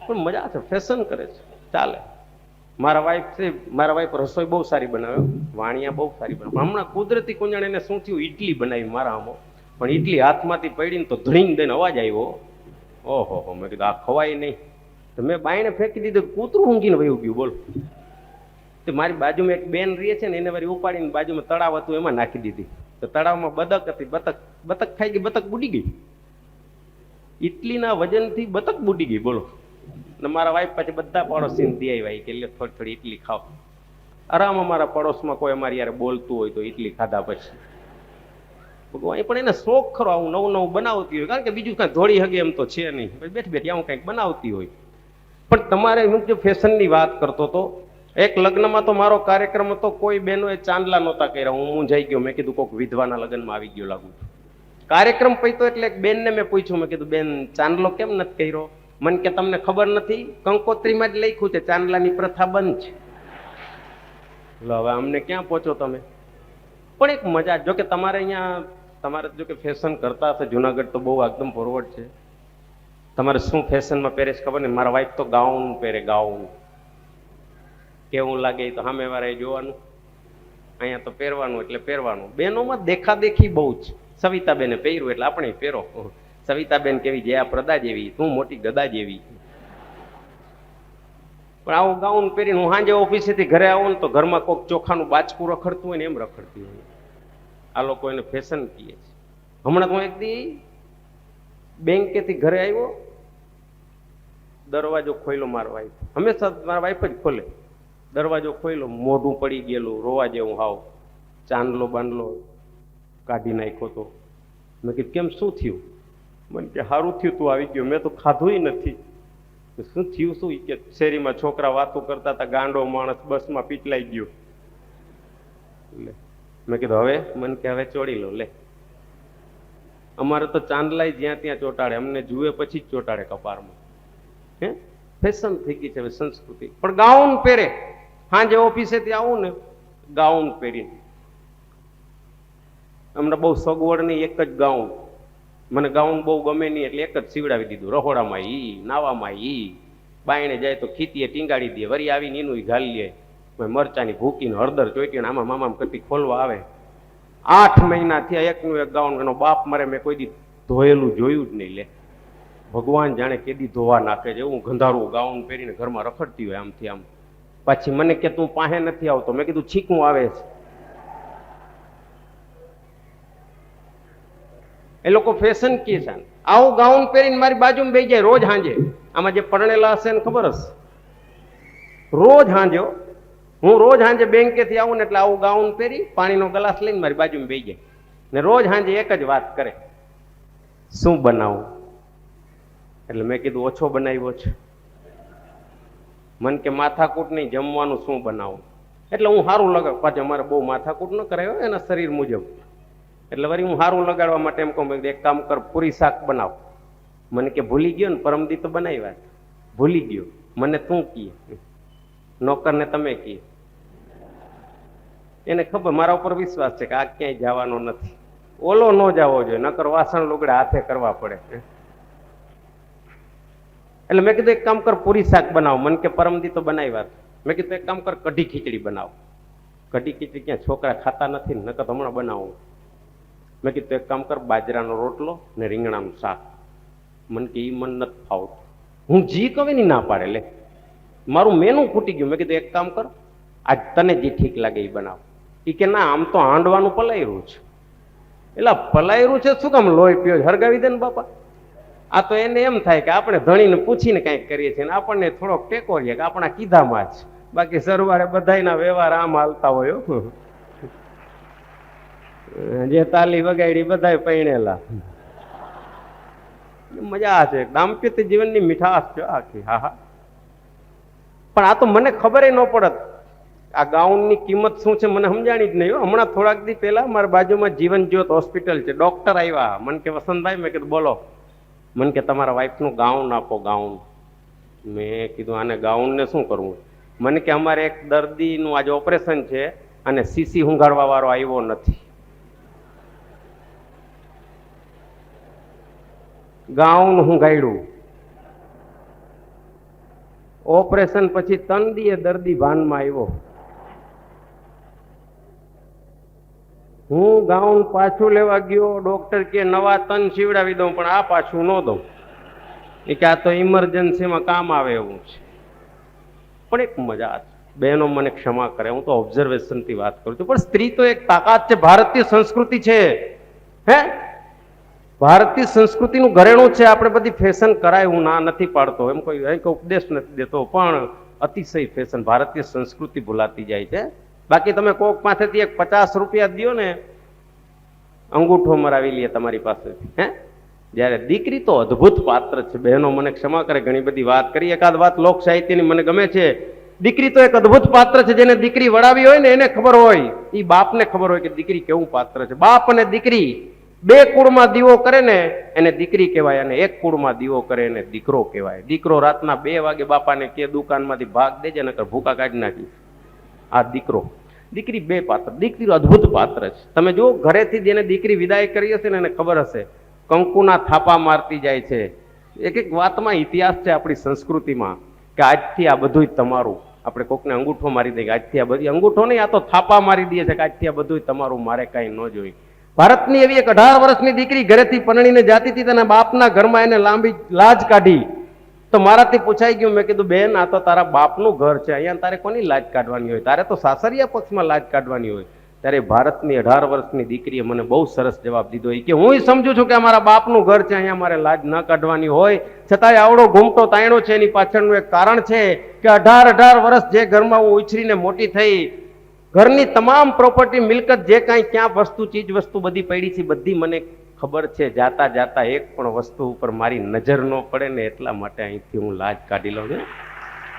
પણ મજા છે, ફેશન કરે છે, ચાલે. મારા વાઈફ રસોઈ બહુ સારી બનાવે, વાણિયા બહુ સારી બનાવે. હમણાં કુદરતી કુંજણ એને શું થયું, ઇડલી બનાવી મારા આમો, પણ ઇડલી હાથમાંથી પડીને તો ધડીંગ દઈને અવાજ આવ્યો. ઓહો હો, મેં કીધું આ ખવાય નહીં. તો મેં બાયણે ફેંકી દીધું, કૂતરું ઊંઘીને વયું ગયું. બોલો. તો મારી બાજુમાં એક બેન રહે છે ને, એને વારી ઉપાડીને બાજુમાં તળાવ હતું એમાં નાખી દીધી. તો તળાવમાં બતક હતી, બતક ખાઈ ગઈ, બતક બુડી ગઈ. ઇટલીના વજનથી બતક બુડી ગઈ. બોલો. ને મારા વાઈફ પછી બધા પડોશીને દે આવ્યા કે થોડી થોડી ઇટલી ખાવ. આરામ અમારા પડોશમાં કોઈ અમારી યાર બોલતું હોય તો ઇટલી ખાધા પછી પણ એને શોખ ખરો, આવું નવું નવું બનાવતી હોય, કારણ કે બીજું કાંઈ ધોળી હગે એમ તો છે નહીં, બેઠી બેઠી આવું કંઈક બનાવતી હોય. પણ તમારે હું જો ફેશનની વાત કરતો હતો, એક લગ્નમાં તો મારો કાર્યક્રમ હતો, કોઈ બહેનોએ ચાંદલા નહોતા કર્યા, હું મૂંઝાઈ ગયો. મેં કીધું કોઈક વિધવાના લગ્નમાં આવી ગયો લાગુ છું. કાર્યક્રમ પૈતો એટલે એક બેનને મેં પૂછ્યું, મેં કીધું બેન ચાંદલો કેમ નથી કર્યો? મને કે તમને ખબર નથી, કંકોત્રીમાં જ લખ્યું છે ચાંદલાની પ્રથા બંધ છે. હવે અમને ક્યાં પહોંચો તમે? પણ એક મજા, જો કે તમારે અહીંયા તમારે જો કે ફેશન કરતા હશે, જુનાગઢ તો બહુ એકદમ ફોરવર્ડ છે. તમારે શું ફેશનમાં પહેરે છે ખબર નહીં. મારા વાઈફ તો ગાઉન પહેરે, ગાઉન. કેવું લાગે તો સામે વાળાએ જોવાનું, અહીંયા તો પહેરવાનું એટલે પહેરવાનું. બહેનોમાં દેખાદેખી બહુ જ. સવિતાબેને પહેર્યું એટલે આપણે પહેરો. સવિતાબેન કેવી, જયા પ્રદા જેવી, તું મોટી ગદા જેવી. પણ આવું ગાઉન પહેરીને હું સાંજે ઓફિસેથી ઘરે આવું ને તો ઘરમાં કોઈક ચોખાનું બાચકું રખડતું હોય ને એમ રખડતી હોય. આ લોકો એને ફેશન કહે છે. હમણાં તો એક દી બેંકેથી ઘરે આવ્યો, દરવાજો ખોલ્યો મારા વાઈફ, હંમેશા મારા વાઈફ જ ખોલે. દરવાજો ખોલ્યો, મોઢું પડી ગયેલું, રોવા જેવું હાવ, ચાંદલો બાંદલો કાઢી નાખ્યો તો. મેં કીધું કેમ, શું થયું? મને કે સારું થયું તું આવી ગયો, મેં તો ખાધું નથી. શું થયું? શું કે શેરીમાં છોકરા વાતો કરતા હતા, ગાંડો માણસ બસમાં પીટલાઈ ગયો. એટલે મેં કીધું હવે, મને કે હવે ચોડી લો લે. અમારે તો ચાંદલાય જ્યાં ત્યાં ચોટાડે, અમને જુએ પછી જ ચોટાડે કપારમાં. હે, ફેશન થઈ ગઈ છે હવે, સંસ્કૃતિ. પણ ગાઉન પહેરે, સાંજે ઓફિસેથી આવું ને ગાઉન પહેરીને. અમને બહુ સગવડ નહીં, એક જ ગાઉન. મને ગાઉન બહુ ગમે નહીં એટલે એક જ સીવડાવી દીધું. રહોડામાં ઈ, નાવામાં ઈ, બાયણે જાય તો ખીતીએ ટીંગાડી દે, વરી આવીને એનું ઘાલી લે. મરચાની ભૂકીને હળદર ચોઈટીને આમાં મામામ કરતી ખોલવા આવે. 8 મહિના થયા એકનું એક ગાઉન. એનો બાપ મરે મેં કોઈ દી ધોયેલું જોયું જ નહીં. લે ભગવાન જાણે કેદી ધોવા નાખે છે એવું ગંધારું ગાઉન પહેરીને ઘરમાં રખડતી હોય આમથી આમ. પાછી મને કે તું પાસે નથી આવતો. મેં કીધું છીકું આવે છે. એ લોકો ફેશન કે છે. આવું ગાઉન પહેરીને મારી બાજુમાં બેસી જાય રોજ સાંજે. આમાં જે પરણેલા હશે ને ખબર હશે, રોજ સાંજે હું રોજ સાંજે બેંકેથી આવું ને એટલે આવું ગાઉન પહેરી પાણીનો ગ્લાસ લઈને મારી બાજુમાં બેસી જાય ને રોજ સાંજે એક જ વાત કરે, શું બનાવું? એટલે મેં કીધું ઓછો બનાવ્યો છે. મન કે માથાકૂટ નહીં, જમવાનું શું બનાવું? એટલે હું સારું લગાવ. પાછું અમારે બહુ માથાકૂટ ન કરાયો એના શરીર મુજબ. એટલે વળી હું સારું લગાડવા માટે એમ કહું, એક કામ કર, પૂરી શાક બનાવ. મને કે ભૂલી ગયો ને, પરમદી તો બનાવ્યા. ભૂલી ગયો, મને તું કીએ, નોકરને તમે કીએ. એને ખબર, મારા ઉપર વિશ્વાસ છે કે આ ક્યાંય જવાનો નથી. ઓલો ન જવો જોઈએ, નકર વાસણ લુગડા હાથે કરવા પડે. એટલે મેં કીધું એક કામ કર, પૂરી શાક બનાવ. મને કે પરમદી તો બનાવ્યા. મેં કીધું એક કામ કર, કઢી ખીચડી બનાવ. કઢી ખીચડી ક્યાં છોકરા ખાતા નથી, નકર હમણાં બનાવું. મેં કીધું એક કામ કર, બાજરાનો રોટલો ને રીંગણાનું શાક. મને કે ઈ મન નથી ફાવતું. હું જી કવે ની ના પાડે. લે મારું મેનું ખૂટી ગયું. મેં કીધું એક કામ કર, આજ તને જે ઠીક લાગે એ બનાવ. એ કે ના, આમ તો હાંડવાનું પલાયરું છે. એટલે પલાયરું છે શું કામ લોહી પીઓ? હરગાવી દે ને બાપા. આ તો એને એમ થાય કે આપણે ધણીને પૂછીને કંઈક કરીએ છીએ ને આપણને થોડોક ટેકો રહીએ કે આપણા કીધામાં જ. બાકી સરવારે બધાના વ્યવહાર આમ હાલતા હોય. જે તાલી વગાડી બધા પૈણેલા. મજા છે, દાંપત્ય જીવનની મીઠાશ છે આખી. હા હા. પણ આ તો મને ખબર ન પડત આ ગાઉનની કિંમત શું છે, મને સમજાણી જ નહીં. હમણાં થોડાક દી પહેલા મારા બાજુમાં જીવન જ્યોત હોસ્પિટલ છે, ડોક્ટર આવ્યા. મને કે વસંતભાઈ, મેં કીધું બોલો. મને કે તમારા વાઈફનું ગાઉન આપો, ગાઉન. મેં કીધું આને ગાઉનને શું કરવું? મને કે અમારે એક દર્દીનું આજે ઓપરેશન છે અને સીસી હુંઘાડવા વાળો આવ્યો નથી. ગાઉન હુંઘાડ્યું. ઓપરેશન પછી 3 દીએ દર્દી ભાનમાં આવ્યો. હું ગાઉન પાછું લેવા ગયો, ડોક્ટર કે નવા 3 સીવડાવી દઉં, પણ આ પાછું ન દઉં. એ કે આ તો ઇમરજન્સીમાં કામ આવે એવું છે. પણ એક મજા છે. બહેનો મને ક્ષમા કરે, હું તો ઓબ્ઝર્વેશનથી વાત કરું છું, પણ સ્ત્રી તો એક તાકાત છે. ભારતીય સંસ્કૃતિ છે, હે, ભારતીય સંસ્કૃતિનું ઘરેણું છે. આપણે બધી ફેશન કરાય, હું ના નથી પાડતો, એમ કોઈ ઉપદેશ નથી દેતો, પણ અતિશય ફેશન, ભારતીય સંસ્કૃતિ ભૂલાતી જાય છે. બાકી તમે કોક પાસેથી એક 50 રૂપિયા દો ને, અંગૂઠો મરાવી લે તમારી પાસેથી, હે. જ્યારે દીકરી તો અદ્ભુત પાત્ર છે. બહેનો મને ક્ષમા કરે, ઘણી બધી વાત કરી. એકાદ વાત લોક સાહિત્યની મને ગમે છે. દીકરી તો એક અદ્ભુત પાત્ર છે. જેને દીકરી વડાવી હોય ને એને ખબર હોય, એ બાપને ખબર હોય કે દીકરી કેવું પાત્ર છે. બાપ અને દીકરી બે કુળમાં દીવો કરે ને એને દીકરી કહેવાય, અને એક કુળમાં દીવો કરે એને દીકરો કહેવાય. દીકરો રાતના 2 વાગે બાપાને કે દુકાનમાંથી ભાગ દેજે નકર ભૂકા કાઢી નાખી. આ દીકરો. દીકરી બે પાત્ર. દીકરી અદ્ભુત પાત્ર છે. તમે જો ઘરેથી જેને દીકરી વિદાય કરી હશે ને એને ખબર હશે, કંકુના થાપા મારતી જાય છે. એક એક વાતમાં ઇતિહાસ છે આપણી સંસ્કૃતિમાં, કે આજથી આ બધું તમારું. આપણે કોકને અંગૂઠો મારી દઈએ, આજથી આ બધી અંગૂઠો નહીં, આ તો થાપા મારી દઈએ છે કે આજથી આ બધું તમારું, મારે કાંઈ ન જોઈ. ભારતની એવી એક 18 વર્ષની દીકરી ઘરેથી પરણીને જાતી હતી, તેના બાપના ઘરમાં એને લાંબી લાજ કાઢી. તો મારાથી પૂછાઈ ગયું, મેં કીધું બેન આ તો તારા બાપનું ઘર છે, અહીંયા તારે કોની લાજ કાઢવાની હોય? તારે તો સાસરિયા પક્ષમાં લાજ કાઢવાની હોય. ત્યારે ભારતની 18 વર્ષની દીકરીએ મને બહુ સરસ જવાબ દીધો, કે હું સમજુ છું કે અમારા બાપનું ઘર છે, અહીંયા મારે લાજ ન કાઢવાની હોય, છતાંય આવડો ઘૂમટો તાયણો છે. એની પાછળનું એક કારણ છે કે 18 વર્ષ જે ઘરમાં હું ઉછરીને મોટી થઈ, ઘરની તમામ પ્રોપર્ટી મિલકત જે કાંઈ ક્યાં વસ્તુ ચીજ વસ્તુ બધી પડી છે, બધી મને ખબર છે. જાતા જાતા એક પણ વસ્તુ ઉપર મારી નજર ન પડે ને એટલા માટે અહીંથી હું લાજ કાઢી લઉં છું.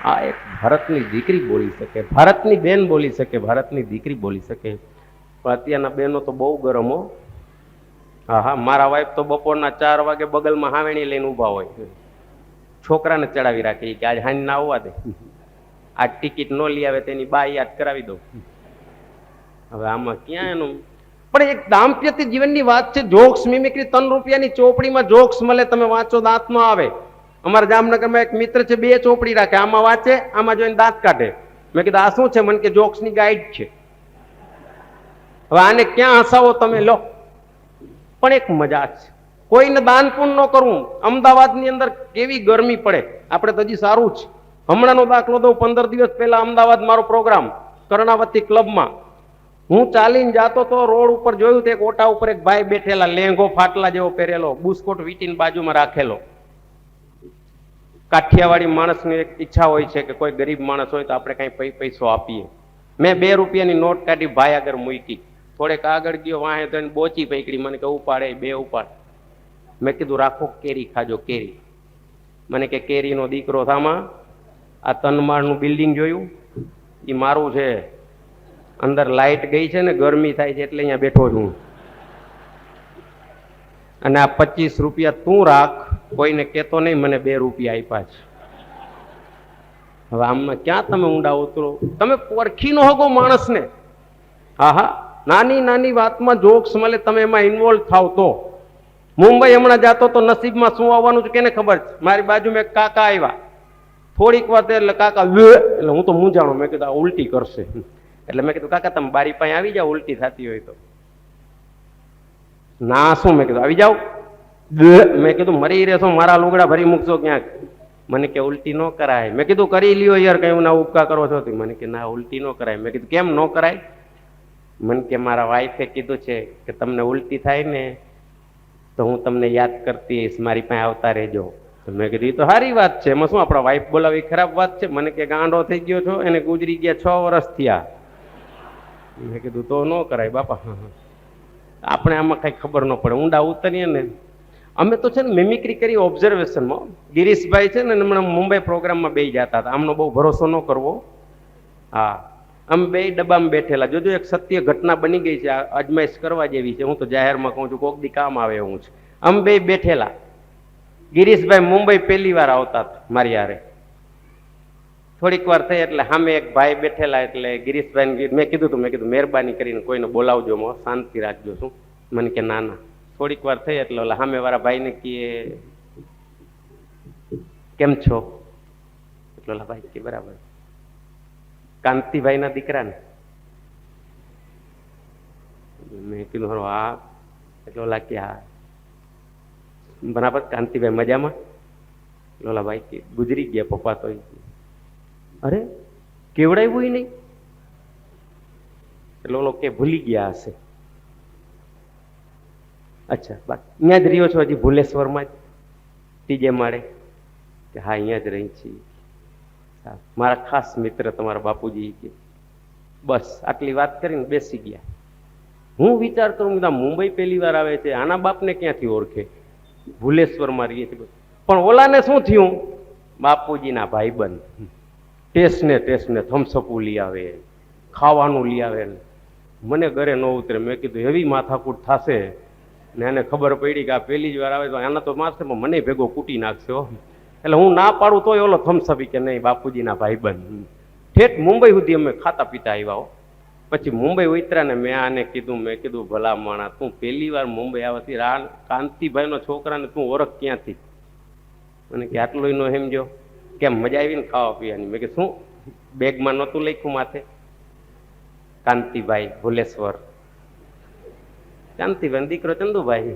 આ એક ભારતની દીકરી બોલી શકે, ભારતની બેન બોલી શકે, ભારતની દીકરી બોલી શકે. પણ અત્યારના બહેનો તો બહુ ગરમ હો. હા હા, મારા વાઈફ તો બપોરના 4 વાગે બગલમાં હાવેણી લઈને ઊભા હોય, છોકરાને ચડાવી રાખે કે આજ હાંજ ના આવવા દે, આજ ટિકિટ ન લઈ આવે તેની બા યાદ કરાવી દો. હવે આમાં ક્યાં એનું? પણ એક દાંપત્ય જીવનની વાત છે. જોક્સ મિમિક્રી 3 રૂપિયાની ચોપડીમાં જોક્સ મળે, તમે વાંચો દાંત ન આવે. અમારા જામનગરમાં એક મિત્ર છે, 2 ચોપડી રાખે, આમાં વાંચે, આમાં જોઈને દાંત કાઢે. મેં કીધું આ શું છે? મને કે જોક્સની ગાઈડ છે. હવે આને ક્યાં હસાવો તમે લો? પણ એક મજા છે. કોઈને દાન પુણ્ય ન કરવું. અમદાવાદની અંદર કેવી ગરમી પડે, આપણે તો હજી સારું છે. હમણાંનો દાખલો દઉં, 15 દિવસ પહેલા અમદાવાદ મારો પ્રોગ્રામ કર્ણાવતી ક્લબમાં, હું ચાલીને જાતો તો રોડ ઉપર જોયું તો એક ઓટા ઉપર એક ભાઈ બેઠેલા, લેંગો ફાટલા જેવો પહેરેલો, બુસ્કોટ વીટીને બાજુમાં રાખેલો. કાઠિયાવાડી માણસની એક ઈચ્છા હોય છે કે કોઈ ગરીબ માણસ હોય તો આપણે કઈ પૈસો આપીએ. મેં 2 રૂપિયાની નોટ કાઢી, ભાઈ આગળ મૂકી. થોડેક આગળ ગયો, વાહે તો બોચી પકડી, મને કે ઉપાડે, 2 ઉપાડ. મેં કીધું રાખો, કેરી ખાજો, કેરી. મને કે કેરીનો દીકરો થામાં, આ 3 માળનું બિલ્ડિંગ જોયું? એ મારું છે. અંદર લાઈટ ગઈ છે ને, ગરમી થાય છે એટલે અહીંયા બેઠો છું. અને આ 25 રૂપિયા તું રાખ, કોઈને કહેતો નહીં, મને 2 રૂપિયા આપ્યા છે. હવે આમાં ક્યાં તમે ઊંડા ઉતરો? તમે પરખી ન હકો માણસને. હા હા, નાની નાની વાતમાં જોક્સ મળે, તમે એમાં ઇન્વોલ્વ થાવ તો. મુંબઈ હમણાં જાતો તો નસીબમાં શું આવવાનું છે કેને ખબર છે? મારી બાજુમાં એક કાકા આવ્યા, થોડીક વાર એટલે કાકા એટલે હું તો મૂંઝાણો. મેં કીધું આ ઉલટી કરશે. એટલે મેં કીધું કાકા તમે બારી પાસે આવી જાઓ, ઉલટી થતી હોય તો. ના શું? મેં કીધું આવી જાઓ. મેં કીધું મરી રહેશો, મારા લુગડા ભરી મૂકશો ક્યાંક. મને કે ઉલટી ન કરાય. મેં કીધું કરી લ્યો યાર, કઈ ના ઉપકા કરો છો? મને કે ના ઉલટી ન કરાય. મેં કીધું કેમ ન કરાય? મને કે મારા વાઈફે કીધું છે કે તમને ઉલટી થાય ને તો હું તમને યાદ કરતી હઈશ, મારી પાસે આવતા રહેજો. મેં કીધું એ તો સારી વાત છે, એમાં શું આપણા વાઈફ બોલાવી ખરાબ વાત છે? મને કે ગાંડો થઈ ગયો છો, એને ગુજરી ગયા 6 વર્ષ થયા. મેં કીધું તો ન કરાય બાપા. આપણે આમાં કઈ ખબર ન પડે, ઊંડા ઉતરીએ ને. અમે તો છે ને મિમિક્રી કરી ઓબ્ઝર્વેશનમાં. ગિરીશભાઈ છે ને હમણાં મુંબઈ પ્રોગ્રામમાં બે જતા હતા, આમનો બહુ ભરોસો ન કરવો. હા, અમે 2 ડબ્બામાં બેઠેલા. જોજો એક સત્ય ઘટના બની ગઈ છે, અજમાઈશ કરવા જેવી છે. હું તો જાહેરમાં કહું છું, કોક દી કામ આવે એવું છે. અમે 2 બેઠેલા. ગિરીશભાઈ મુંબઈ પહેલી વાર આવતા હતા મારી હારે. થોડીક વાર થઈ એટલે સામે એક ભાઈ બેઠેલા, એટલે ગિરીશભાઈ મેં કીધું મહેરબાની કરીને કોઈને બોલાવજો, શાંતિ રાખજો. શું? મને કે ના ના. થોડીક વાર થઈ એટલે ઓલા સામે વાળા ભાઈને કહે કેમ છો? લોલાભાઈ કે બરાબર. કાંતિભાઈ ના દીકરા ને? મેં કીધું હરો હા. એટલે ઓલા કે હા બરાબર. કાંતિભાઈ મજામાં? લોલાભાઈ કે ગુજરી ગયા પપ્પા તો. અરે કેવડાવ્યું નહીં? એટલે ઓલો કે ભૂલી ગયા હશે. અચ્છા અહીંયા જ રહ્યો છો હજી ભુલેશ્વરમાં જ ત્રીજે માળે? કે હા અહીંયા જ રહી છીએ. મારા ખાસ મિત્ર તમારા બાપુજી કે બસ આટલી વાત કરીને બેસી ગયા. હું વિચાર કરું મુંબઈ પહેલી વાર આવે છે, આના બાપને ક્યાંથી ઓળખે? ભુલેશ્વરમાં રહીએ છીએ. પણ ઓલાને શું થયું? બાપુજીના ભાઈબંધ ટેસ્ટને થમ્સઅપું લઈ આવે, ખાવાનું લઈ આવે. મને ઘરે ન ઉતરે. મેં કીધું એવી માથાકૂટ થશે ને એને ખબર પડી કે આ પહેલી જ વાર આવે તો આના તો મારશે, પણ મને ભેગો કૂટી નાખશે. એટલે હું ના પાડું તોય ઓલો થમ્સઅપ કે નહીં બાપુજીના ભાઈબંધ. ઠેઠ મુંબઈ સુધી અમે ખાતા પીતા આવ્યા. પછી મુંબઈ ઉતર્યા ને મેં આને કીધું, મેં કીધું ભલા માણા તું પહેલી વાર મુંબઈ આવતી કાંતિભાઈનો છોકરાને તું ઓળખ ક્યાંથી? મને કે આટલું નો સમજો. કેમ મજા આવી ને ખાવા પીવાની? મેં કે શું બેગમાં નહોતું લખ્યું માથે કાંતિભાઈ ભુલેશ્વર? કાંતિભાઈ દીકરો ચંદુભાઈ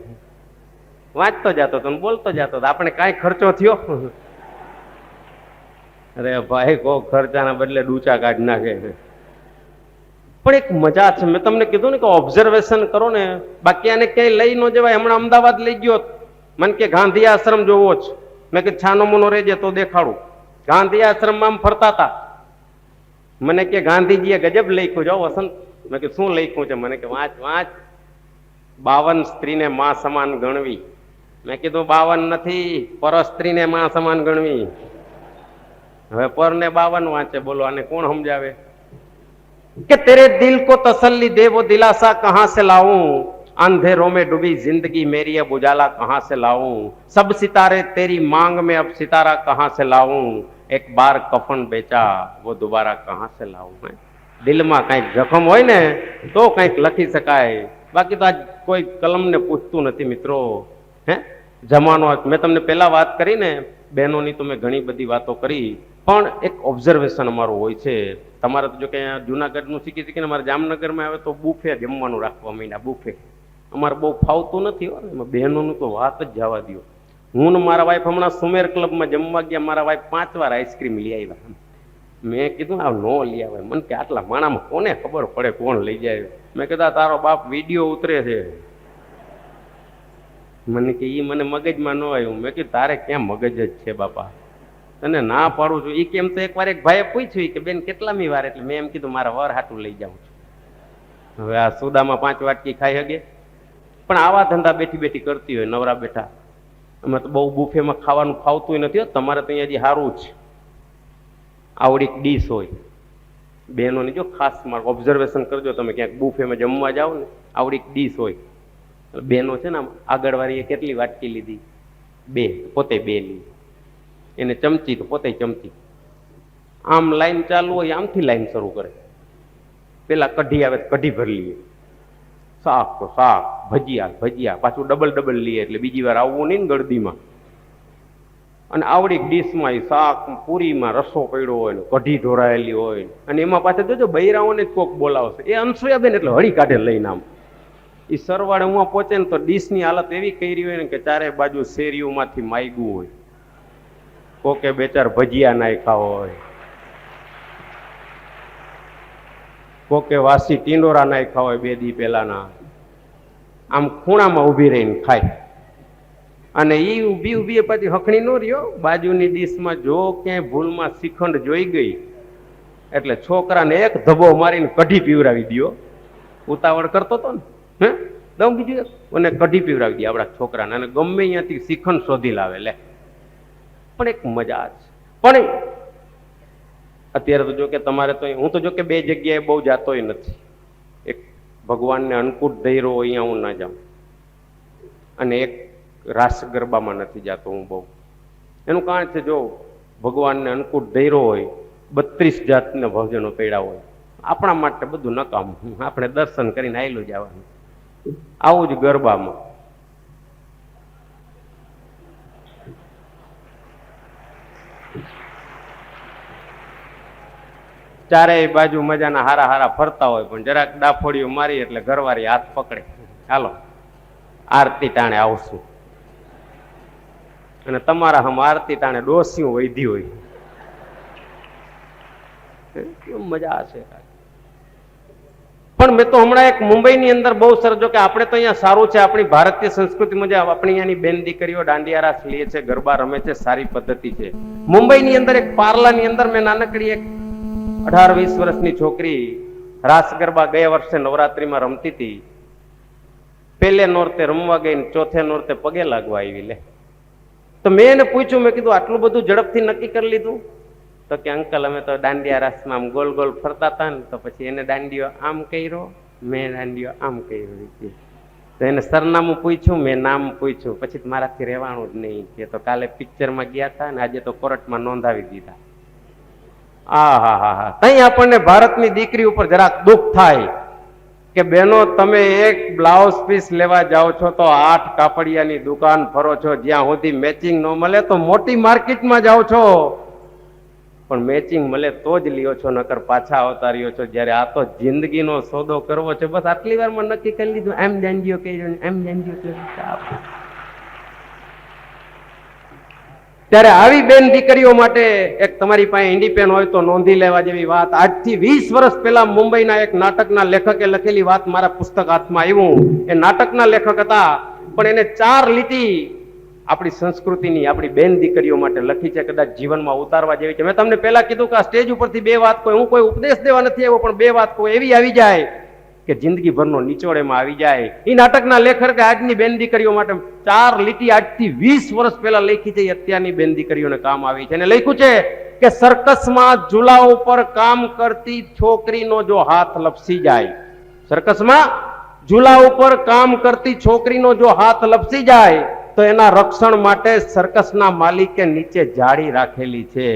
વાંચતો જતો હતો બોલતો જતો હતો. આપણે કાંઈ ખર્ચો થયો? અરે ભાઈ કો ખર્ચાના બદલે ડૂચા કાઢી નાખે. પણ એક મજા છે. મેં તમને કીધું ને કે ઓબ્ઝર્વેશન કરો ને, બાકી આને ક્યાંય લઈ ન જવાય. હમણાં અમદાવાદ લઈ ગયો, મને કે ગાંધી આશ્રમ જોવો જ. મેં કે છાનો મોનો રહેજે તો દેખાડું. ગાંધી આશ્રમમાં આમ ફરતા હતા. મને કે ગાંધીજીએ ગજબ લખ્યું જાઓ વસંત. મેં કે શું લખ્યું છે? મને કે વાંચ 52 સ્ત્રીને માં સમાન ગણવી. મેં કીધું 52 નથી, પર સ્ત્રીને માં સમાન ગણવી. હવે પર ને 52 વાંચે. બોલો આને કોણ સમજાવે? कि तेरे दिल को तसल्ली दे वो दिलासा कहां से लाऊं, अंधेरों में डूबी जिंदगी मेरी अब उजाला कहां से लाऊं, सब सितारे तेरी मांग में अब सितारा कहां से लाऊं, एक बार कफन बेचा वो दोबारा कहां से लाऊं. દિલમાં કંઈક જખમ હોય ને તો કંઈક લખી શકાય, બાકી તો આજ કોઈ કલમને પૂછતું નથી મિત્રો. હે જમાનો મેં તમને પહેલા વાત કરી ને બહેનોની, તો મેં ઘણી બધી વાતો કરી, પણ એક ઓબ્ઝર્વેશન અમારું હોય છે. તમારે તો જો કે જુનાગઢનું શીખીને અમારે જામનગરમાં આવે તો બુફે જમવાનું રાખવા માંડ્યા. બુફે અમારે બહુ ફાવતું નથી. એમાં બહેનોનું તો વાત જ જવા દો. હું ને મારા વાઈફ હમણાં સુમેર ક્લબમાં જમવા ગયા. મારા વાઈફ 5 વાર આઈસ્ક્રીમ લઈ આવ્યા. મેં કીધું આ નો લઈ આવે. મને કે આટલા માણામાં કોને ખબર પડે કોણ લઈ જાય? મેં કીધું તારો બાપ વિડીયો ઉતરે છે. મને કે ઈ મને મગજમાં ન આવ્યું. મેં કીધું તારે ક્યાં મગજ જ છે બાપા, તને ના પાડું છું. એ કેમ તો એકવાર એક ભાઈએ પૂછ્યું કે બેન કેટલામી વાર? એટલે મેં એમ કીધું મારા વર હાટું લઈ જાઉં છું. હવે આ સુદામાં 5 વાટકી ખાઈ શકે? પણ આવા ધંધા બેઠી બેઠી કરતી હોય નવરા બેઠા. અમે તો બહુ બુફેમાં ખાવાનું ખાવતું નથી. તમારે તો અહીંયા હજી સારું છે, આવડીક ડીશ હોય. બહેનોની જો ખાસ માર્ક ઓબ્ઝર્વેશન કરજો તમે, ક્યાંક બુફેમાં જમવા જાઓ ને આવડીક ડીશ હોય. બહેનો છે ને આગળ વાળીએ કેટલી વાટકી લીધી? 2, પોતે 2 લીધી. એને ચમચી તો પોતે ચમચી. આમ લાઈન ચાલુ હોય, આમથી લાઈન શરૂ કરે. પેલા કઢી આવે કઢી ભરી લઈએ, શાક તો શાક, ભજીયા પાછું ડબલ લઈએ, એટલે બીજી વાર આવવું નહીં ને ગળદીમાં. અને આવડી ડીશમાં એ શાક પૂરીમાં રસો પડ્યો હોય ને કઢી ઢોરાયેલી હોય, અને એમાં પાછા જોજો બૈરાઓને જ કોક બોલાવશે. એ અનસુયાબેન એટલે હળી કાઢે લઈને આમ. એ સરવાળે હું પહોંચે ને તો ડીશની હાલત એવી કરી હોય ને કે ચારે બાજુ શેરીઓમાંથી માયગું હોય. કોકે 2-4 ભજીયા નાખ્યા હોય, કોકે વાસી ટીંડોરા નાખ્યા હોય 2 દી પહેલાના. આમ ખૂણામાં ઊભી રહીને ખાય. અને એ ઊભી પછી હખણી નો રહ્યો. બાજુની ડીશમાં જો ક્યાંય ભૂલમાં શ્રીખંડ જોઈ ગઈ એટલે છોકરાને એક ધબ્બો મારીને કઢી પીવરાવી દો. ઉતાવળ કરતો હતો ને, હે દઉં બીજું અને કઢી પીવરાવી દે આપણા છોકરાને. અને ગમે અહીંયાથી શ્રીખંડ શોધી લાવે. લે પણ એક મજા છે. પણ અત્યારે તો જો કે તમારે તો હું તો જો કે 2 જગ્યાએ બહુ જાતોય નથી. એક ભગવાનને અન્નકૂટ ધૈર્યો અહીંયા હું ના જાઉં, અને એક રાસ ગરબામાં નથી જાતો હું બહુ. એનું કારણ છે જો ભગવાનને અન્નકૂટ ધૈર્યો હોય, 32 જાતના ભોજનો પડ્યા હોય, આપણા માટે બધું નકામ. આપણે દર્શન કરીને આવેલું જવાનું. આવું જ ગરબામાં. ચારેય બાજુ મજાના હારા હારા ફરતા હોય, પણ જરાક ડાફોડીઓ મારી એટલે ઘરવાળી હાથ પકડે, હાલો આરતી ટાણે આવશું. અને તમારા હમ આરતી ટાણે ડોસીઓ વૈધી હોય. કેવું મજા છે. પણ મેં તો હમણાં એક મુંબઈની અંદર બહુ સરસ, જો કે આપણે તો અહીંયા સારું છે, આપણી ભારતીય સંસ્કૃતિ મુજબ આપણી અહીંયાની બેન દીકરીઓ દાંડિયા રાસ લે છે, ગરબા રમે છે, સારી પદ્ધતિ છે. મુંબઈની અંદર એક પાર્લાની અંદર મેં નાનકડી એક 18-20 વર્ષની છોકરી રાસ ગરબા ગયા વર્ષે નવરાત્રીમાં રમતી હતી. પહેલે નોરતે રમવા ગઈ, ચોથે નોરતે પગે લાગવા આવી. લે તો મેં એને પૂછ્યું, મેં કીધું આટલું બધું ઝડપથી નક્કી કરી લીધું? તો કે અંકલ અમે તો દાંડિયા રાસમાં આમ ગોલ ગોલ ફરતા હતા ને, તો પછી એને દાંડિયો આમ કર્યો, મેં દાંડિયો આમ કર્યો. તો એને સરનામું પૂછ્યું, મેં નામ પૂછ્યું, પછી મારાથી રહેવાનું જ નહીં કે તો કાલે પિક્ચરમાં ગયા હતા ને આજે તો કોર્ટમાં નોંધાવી દીધા. હા. તઈ આપણને ભારતની દીકરી ઉપર જરાક દુઃખ થાય કે બહેનો તમે એક બ્લાઉઝ પીસ લેવા જાઓ છો તો 8 કાપડિયાની દુકાન ફરો છો, જ્યાં સુધી મેચિંગ ન મળે તો મોટી માર્કેટમાં જાઓ છો, પણ મેચિંગ મળે તો જ લ્યો છો, નકર પાછા આવતા રહ્યો છો. જયારે આ તો જિંદગીનો સોદો કરવો છે, બસ આટલી વારમાં નક્કી કરી લીધું, એમ જાણજો કર્યો, એમ જાણજો. ત્યારે આવી બેન દીકરીઓ માટે એક તમારી પાસે ઇન્ડિપેન્ડ હોય તો નોંધી લેવા જેવી વાત. આજથી 20 વર્ષ પહેલા મુંબઈના એક નાટકના લેખકે લખેલી વાત મારા પુસ્તક હાથમાં આવ્યું. એ નાટકના લેખક હતા, પણ એને 4 લીટી આપણી સંસ્કૃતિની, આપણી બેન દીકરીઓ માટે લખી છે, કદાચ જીવનમાં ઉતારવા જેવી છે. મેં તમને પહેલા કીધું કે આ સ્ટેજ ઉપરથી 2 વાત કોઈ, હું કોઈ ઉપદેશ દેવા નથી આવ્યો, પણ 2 વાત કોઈ એવી આવી જાય કે જિંદગીભરનો નિચોડ એમાં આવી જાય. એ નાટકના લેખકે આજની બેન દીકરીઓ માટે 4 લીટી આજથી 20 વર્ષ પહેલા લખી છે, અત્યારની બેન દીકરીઓને કામ આવી છે. અને લખ્યું છે કે સર્કસમાં ઝૂલા ઉપર કામ કરતી છોકરીનો જો હાથ લપસી જાય, સર્કસમાં ઝૂલા ઉપર કામ કરતી છોકરીનો જો હાથ લપસી જાય તો એના રક્ષણ માટે સર્કસના માલિકે નીચે જાળી રાખેલી છે,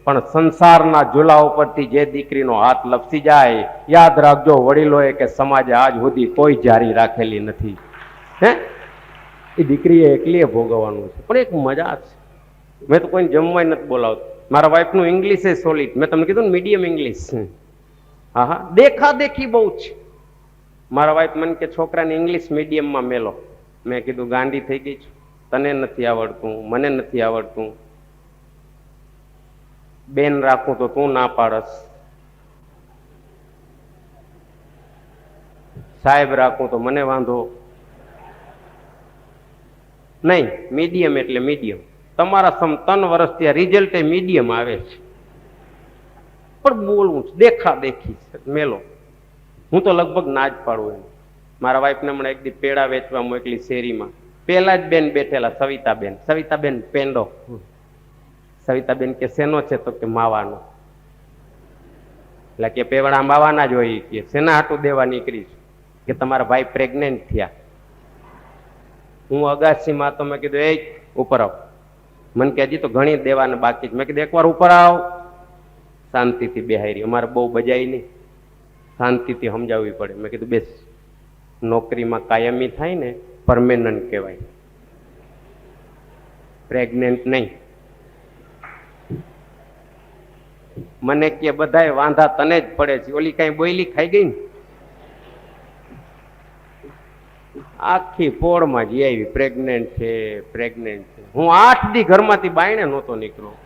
પણ સંસારના ઝૂલા ઉપરથી જે દીકરીનો હાથ લપસી જાય, યાદ રાખજો વડીલોએ કે સમાજે આજ સુધી કોઈ જાળી રાખેલી નથી. હે એ દીકરીએ એકલીએ ભોગવવાનું છે. પણ એક મજા છે, મેં તો કોઈને જમવાય નથી બોલાવતો. મારા વાઈફનું ઇંગ્લિશ એ સોલિડ, મેં તમને કીધું ને મીડિયમ ઇંગ્લિશ. હા, દેખા દેખી બહુ છે. મારા વાઈફ મને કે છોકરાને ઇંગ્લિશ મીડિયમમાં મેલો. મેં કીધું ગાંડી થઈ ગઈ છું, તને નથી આવડતું, મને નથી આવડતું, બેન રાખું તો તું ના પાડસ, સાહેબ રાખું તો મને વાંધો નહીં. મીડિયમ એટલે મીડિયમ. તમારા સમ 3 વર્ષથી રિઝલ્ટ એ મીડિયમ આવે છે, પણ બોલવું દેખા દેખી મેલો. હું તો લગભગ ના જ પાડું એમ. મારા વાઈફને હમણાં એક દી પેડા વેચવા મોકલી શેરીમાં. પેલા જ બેન બેઠેલા, સવિતાબેન. સવિતાબેન પેંડો. સવિતાબેન કે શેનો છે? તો કે માવાનો. એટલે કે પેવડા માવાના જ હોય કે શેના હાટું દેવા નીકળી છું? કે તમારા ભાઈ પ્રેગ્નેન્ટ થયા. હું અગાસીમાં તો મેં કીધું એ ઉપર આવ. મને કે હજી તો ઘણી દેવાને બાકી. મેં કીધું એકવાર ઉપર આવ. શાંતિથી બેહારી, અમારે બહુ બજાય નહીં, શાંતિથી સમજાવવી પડે. મેં કીધું બેસ. નોકરીમાં કાયમી થાય ને પરમેનન્ટ કહેવાય, પ્રેગ્નેન્ટ નહીં. મને કે બધાય વાંધા તને જ પડે છે, ઓલી કઈ બોયલી ખાઈ ગઈ ને આખી પોળમાં જ આવી, પ્રેગ્નેન્ટ છે, પ્રેગ્નેન્ટ છે. હું 8 દી ઘરમાંથી બાયણે નહોતો નીકળ્યો.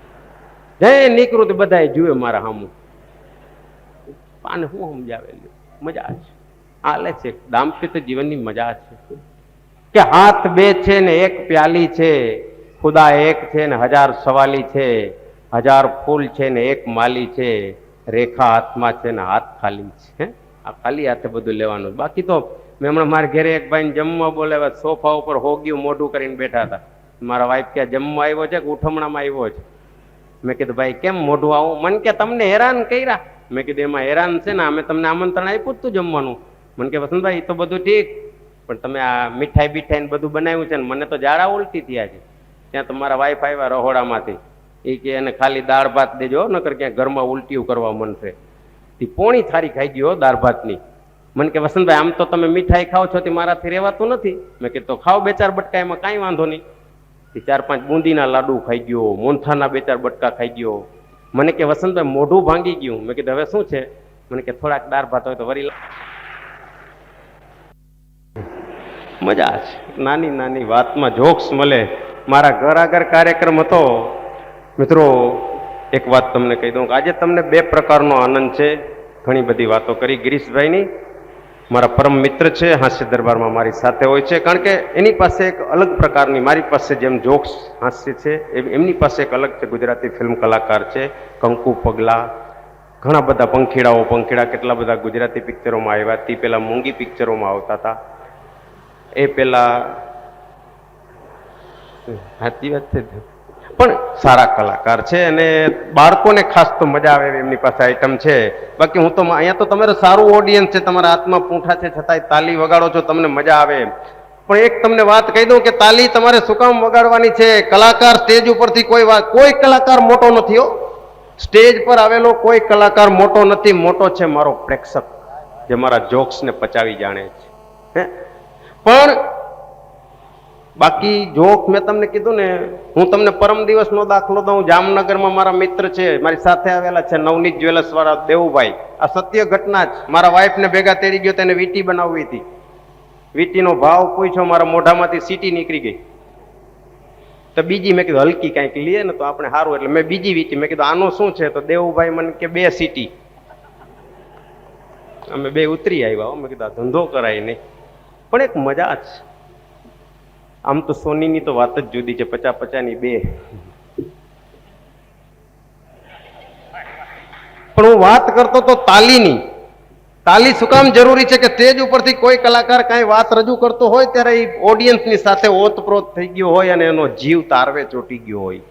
જે નીકળું તો બધાય જુએ મારા સામું. આને હું સમજાવેલું. મજા છે, હાલે છે. દાંપત્ય જીવનની મજા છે કે હાથ 2 છે ને 1 પ્યાલી છે, ખુદા 1 છે ને 1000 સવાલી છે, 1000 ફૂલ છે ને 1 માલી છે, રેખા હાથમાં છે ને હાથ ખાલી છે. આ ખાલી હાથે બધું લેવાનું. બાકી તો મેં હમણાં મારા ઘરે એક ભાઈને જમવા બોલાવ્યા, સોફા ઉપર હોગ્યું મોઢું કરીને બેઠા હતા. મારા વાઈફ કે જમવા આવ્યો છે કે ઉઠમણામાં આવ્યો છે? મેં કીધું ભાઈ કેમ મોઢું આવું? મને કે તમને હેરાન કર્યા. મેં કીધું એમાં હેરાન છે ને, અમે તમને આમંત્રણ આપ્યું તું જમવાનું. મને કે વસંતભાઈ એ તો બધું ઠીક, પણ તમે આ મીઠાઈ બીઠાઈ બધું બનાવ્યું છે ને મને તો ઝાડા ઉલટી થયા છે. ત્યાં તો મારા વાઈફ આવ્યા રહોડામાંથી. એ કે એને ખાલી દાળ ભાત દેજો, નકર ક્યાંક ઘરમાં ઉલટીઓ કરવા મનશે. તે પોણી થારી ખાઈ ગયો દાળ ભાતની. મને કે વસંતભાઈ આમ તો તમે મીઠાઈ ખાઓ છો તે મારાથી રહેવાતું નથી. મેં કીધું તો ખાઓ 2-4 બટકા, એમાં કાંઈ વાંધો નહીં. 4-5 બુંદીના લાડુ ખાઈ ગયો, મોનથાના 2-4 બટકા ખાઈ ગયો. મને કે વસંતભાઈ મોઢું ભાંગી ગયું. મેં કીધું હવે શું છે? મને કે થોડાક દાળ ભાત હોય તો વરી મજા છે. નાની નાની વાતમાં જોક્સ મળે. મારા ઘર આગળ કાર્યક્રમ હતો મિત્રો. એક વાત તમને કહી દઉં કે આજે તમને બે પ્રકારનો આનંદ છે. ઘણી બધી વાતો કરી ગિરીશભાઈની. મારા પરમ મિત્ર છે, હાસ્ય દરબારમાં મારી સાથે હોય છે. કારણ કે એની પાસે એક અલગ પ્રકારની, મારી પાસે જેમ જોક્સ હાસ્ય છે એમની પાસે એક અલગ છે. ગુજરાતી ફિલ્મ કલાકાર છે. કંકુ પગલા, ઘણા બધા પંખીડા કેટલા બધા ગુજરાતી પિક્ચરોમાં આવ્યા. તે પેલા મૂંગી પિક્ચરોમાં આવતા હતા. એ પેલા સાચી વાત છે, પણ સારા કલાકાર છે અને બાળકોને ખાસ તો મજા આવે એમની પાસે આઈટમ છે. બાકી હું તો અહીંયા તો તમારે સારું ઓડિયન્સ છે, તમારા હાથમાં પૂંઠા છે છતાંય તાલી વગાડો છો, તમને મજા આવે. પણ એક તમને વાત કહી દઉં કે તાલી તમારે શું કામ વગાડવાની છે? કલાકાર સ્ટેજ ઉપરથી કોઈ કલાકાર મોટો નથી હો. સ્ટેજ પર આવેલો કોઈ કલાકાર મોટો નથી. મોટો છે મારો પ્રેક્ષક, જે મારા જોક્સને પચાવી જાણે છે. પણ બાકી જોક મેં તમને કીધું ને, હું તમને પરમ દિવસનો દાખલો દઉં. જામનગરમાં મારા મિત્ર છે, મારી સાથે આવેલા છે, નવનીત જ્વેલર્સ વાળા દેવુભાઈ. આ સત્ય ઘટના જ. મારા વાઈફને ભેગા તેડી ગયો, તેને વીટી બનાવવી હતી. વીટીનો ભાવ પૂછ્યો, મારા મોઢામાંથી સીટી નીકળી ગઈ. તો બીજી મેં કીધું હલકી કાંઈક લઈએ ને તો આપણે સારું, એટલે મેં બીજી વીટી. મેં કીધું આનું શું છે? તો દેવુભાઈ મને કે 2 સીટી. અમે 2 ઉતરી આવ્યા. મેં કીધું આ ધંધો કરાય નહીં. પણ એક મજા જ. આમ તો સોનીની તો વાત જ જુદી છે, 50-50ની 2. પણ હું વાત કરતો તો તાલીની. તાલી શું કામ જરૂરી છે? કે સ્ટેજ ઉપરથી કોઈ કલાકાર કાંઈ વાત રજૂ કરતો હોય ત્યારે એ ઓડિયન્સની સાથે ઓતપ્રોત થઈ ગયો હોય અને એનો જીવ તારવે ચોટી ગયો હોય.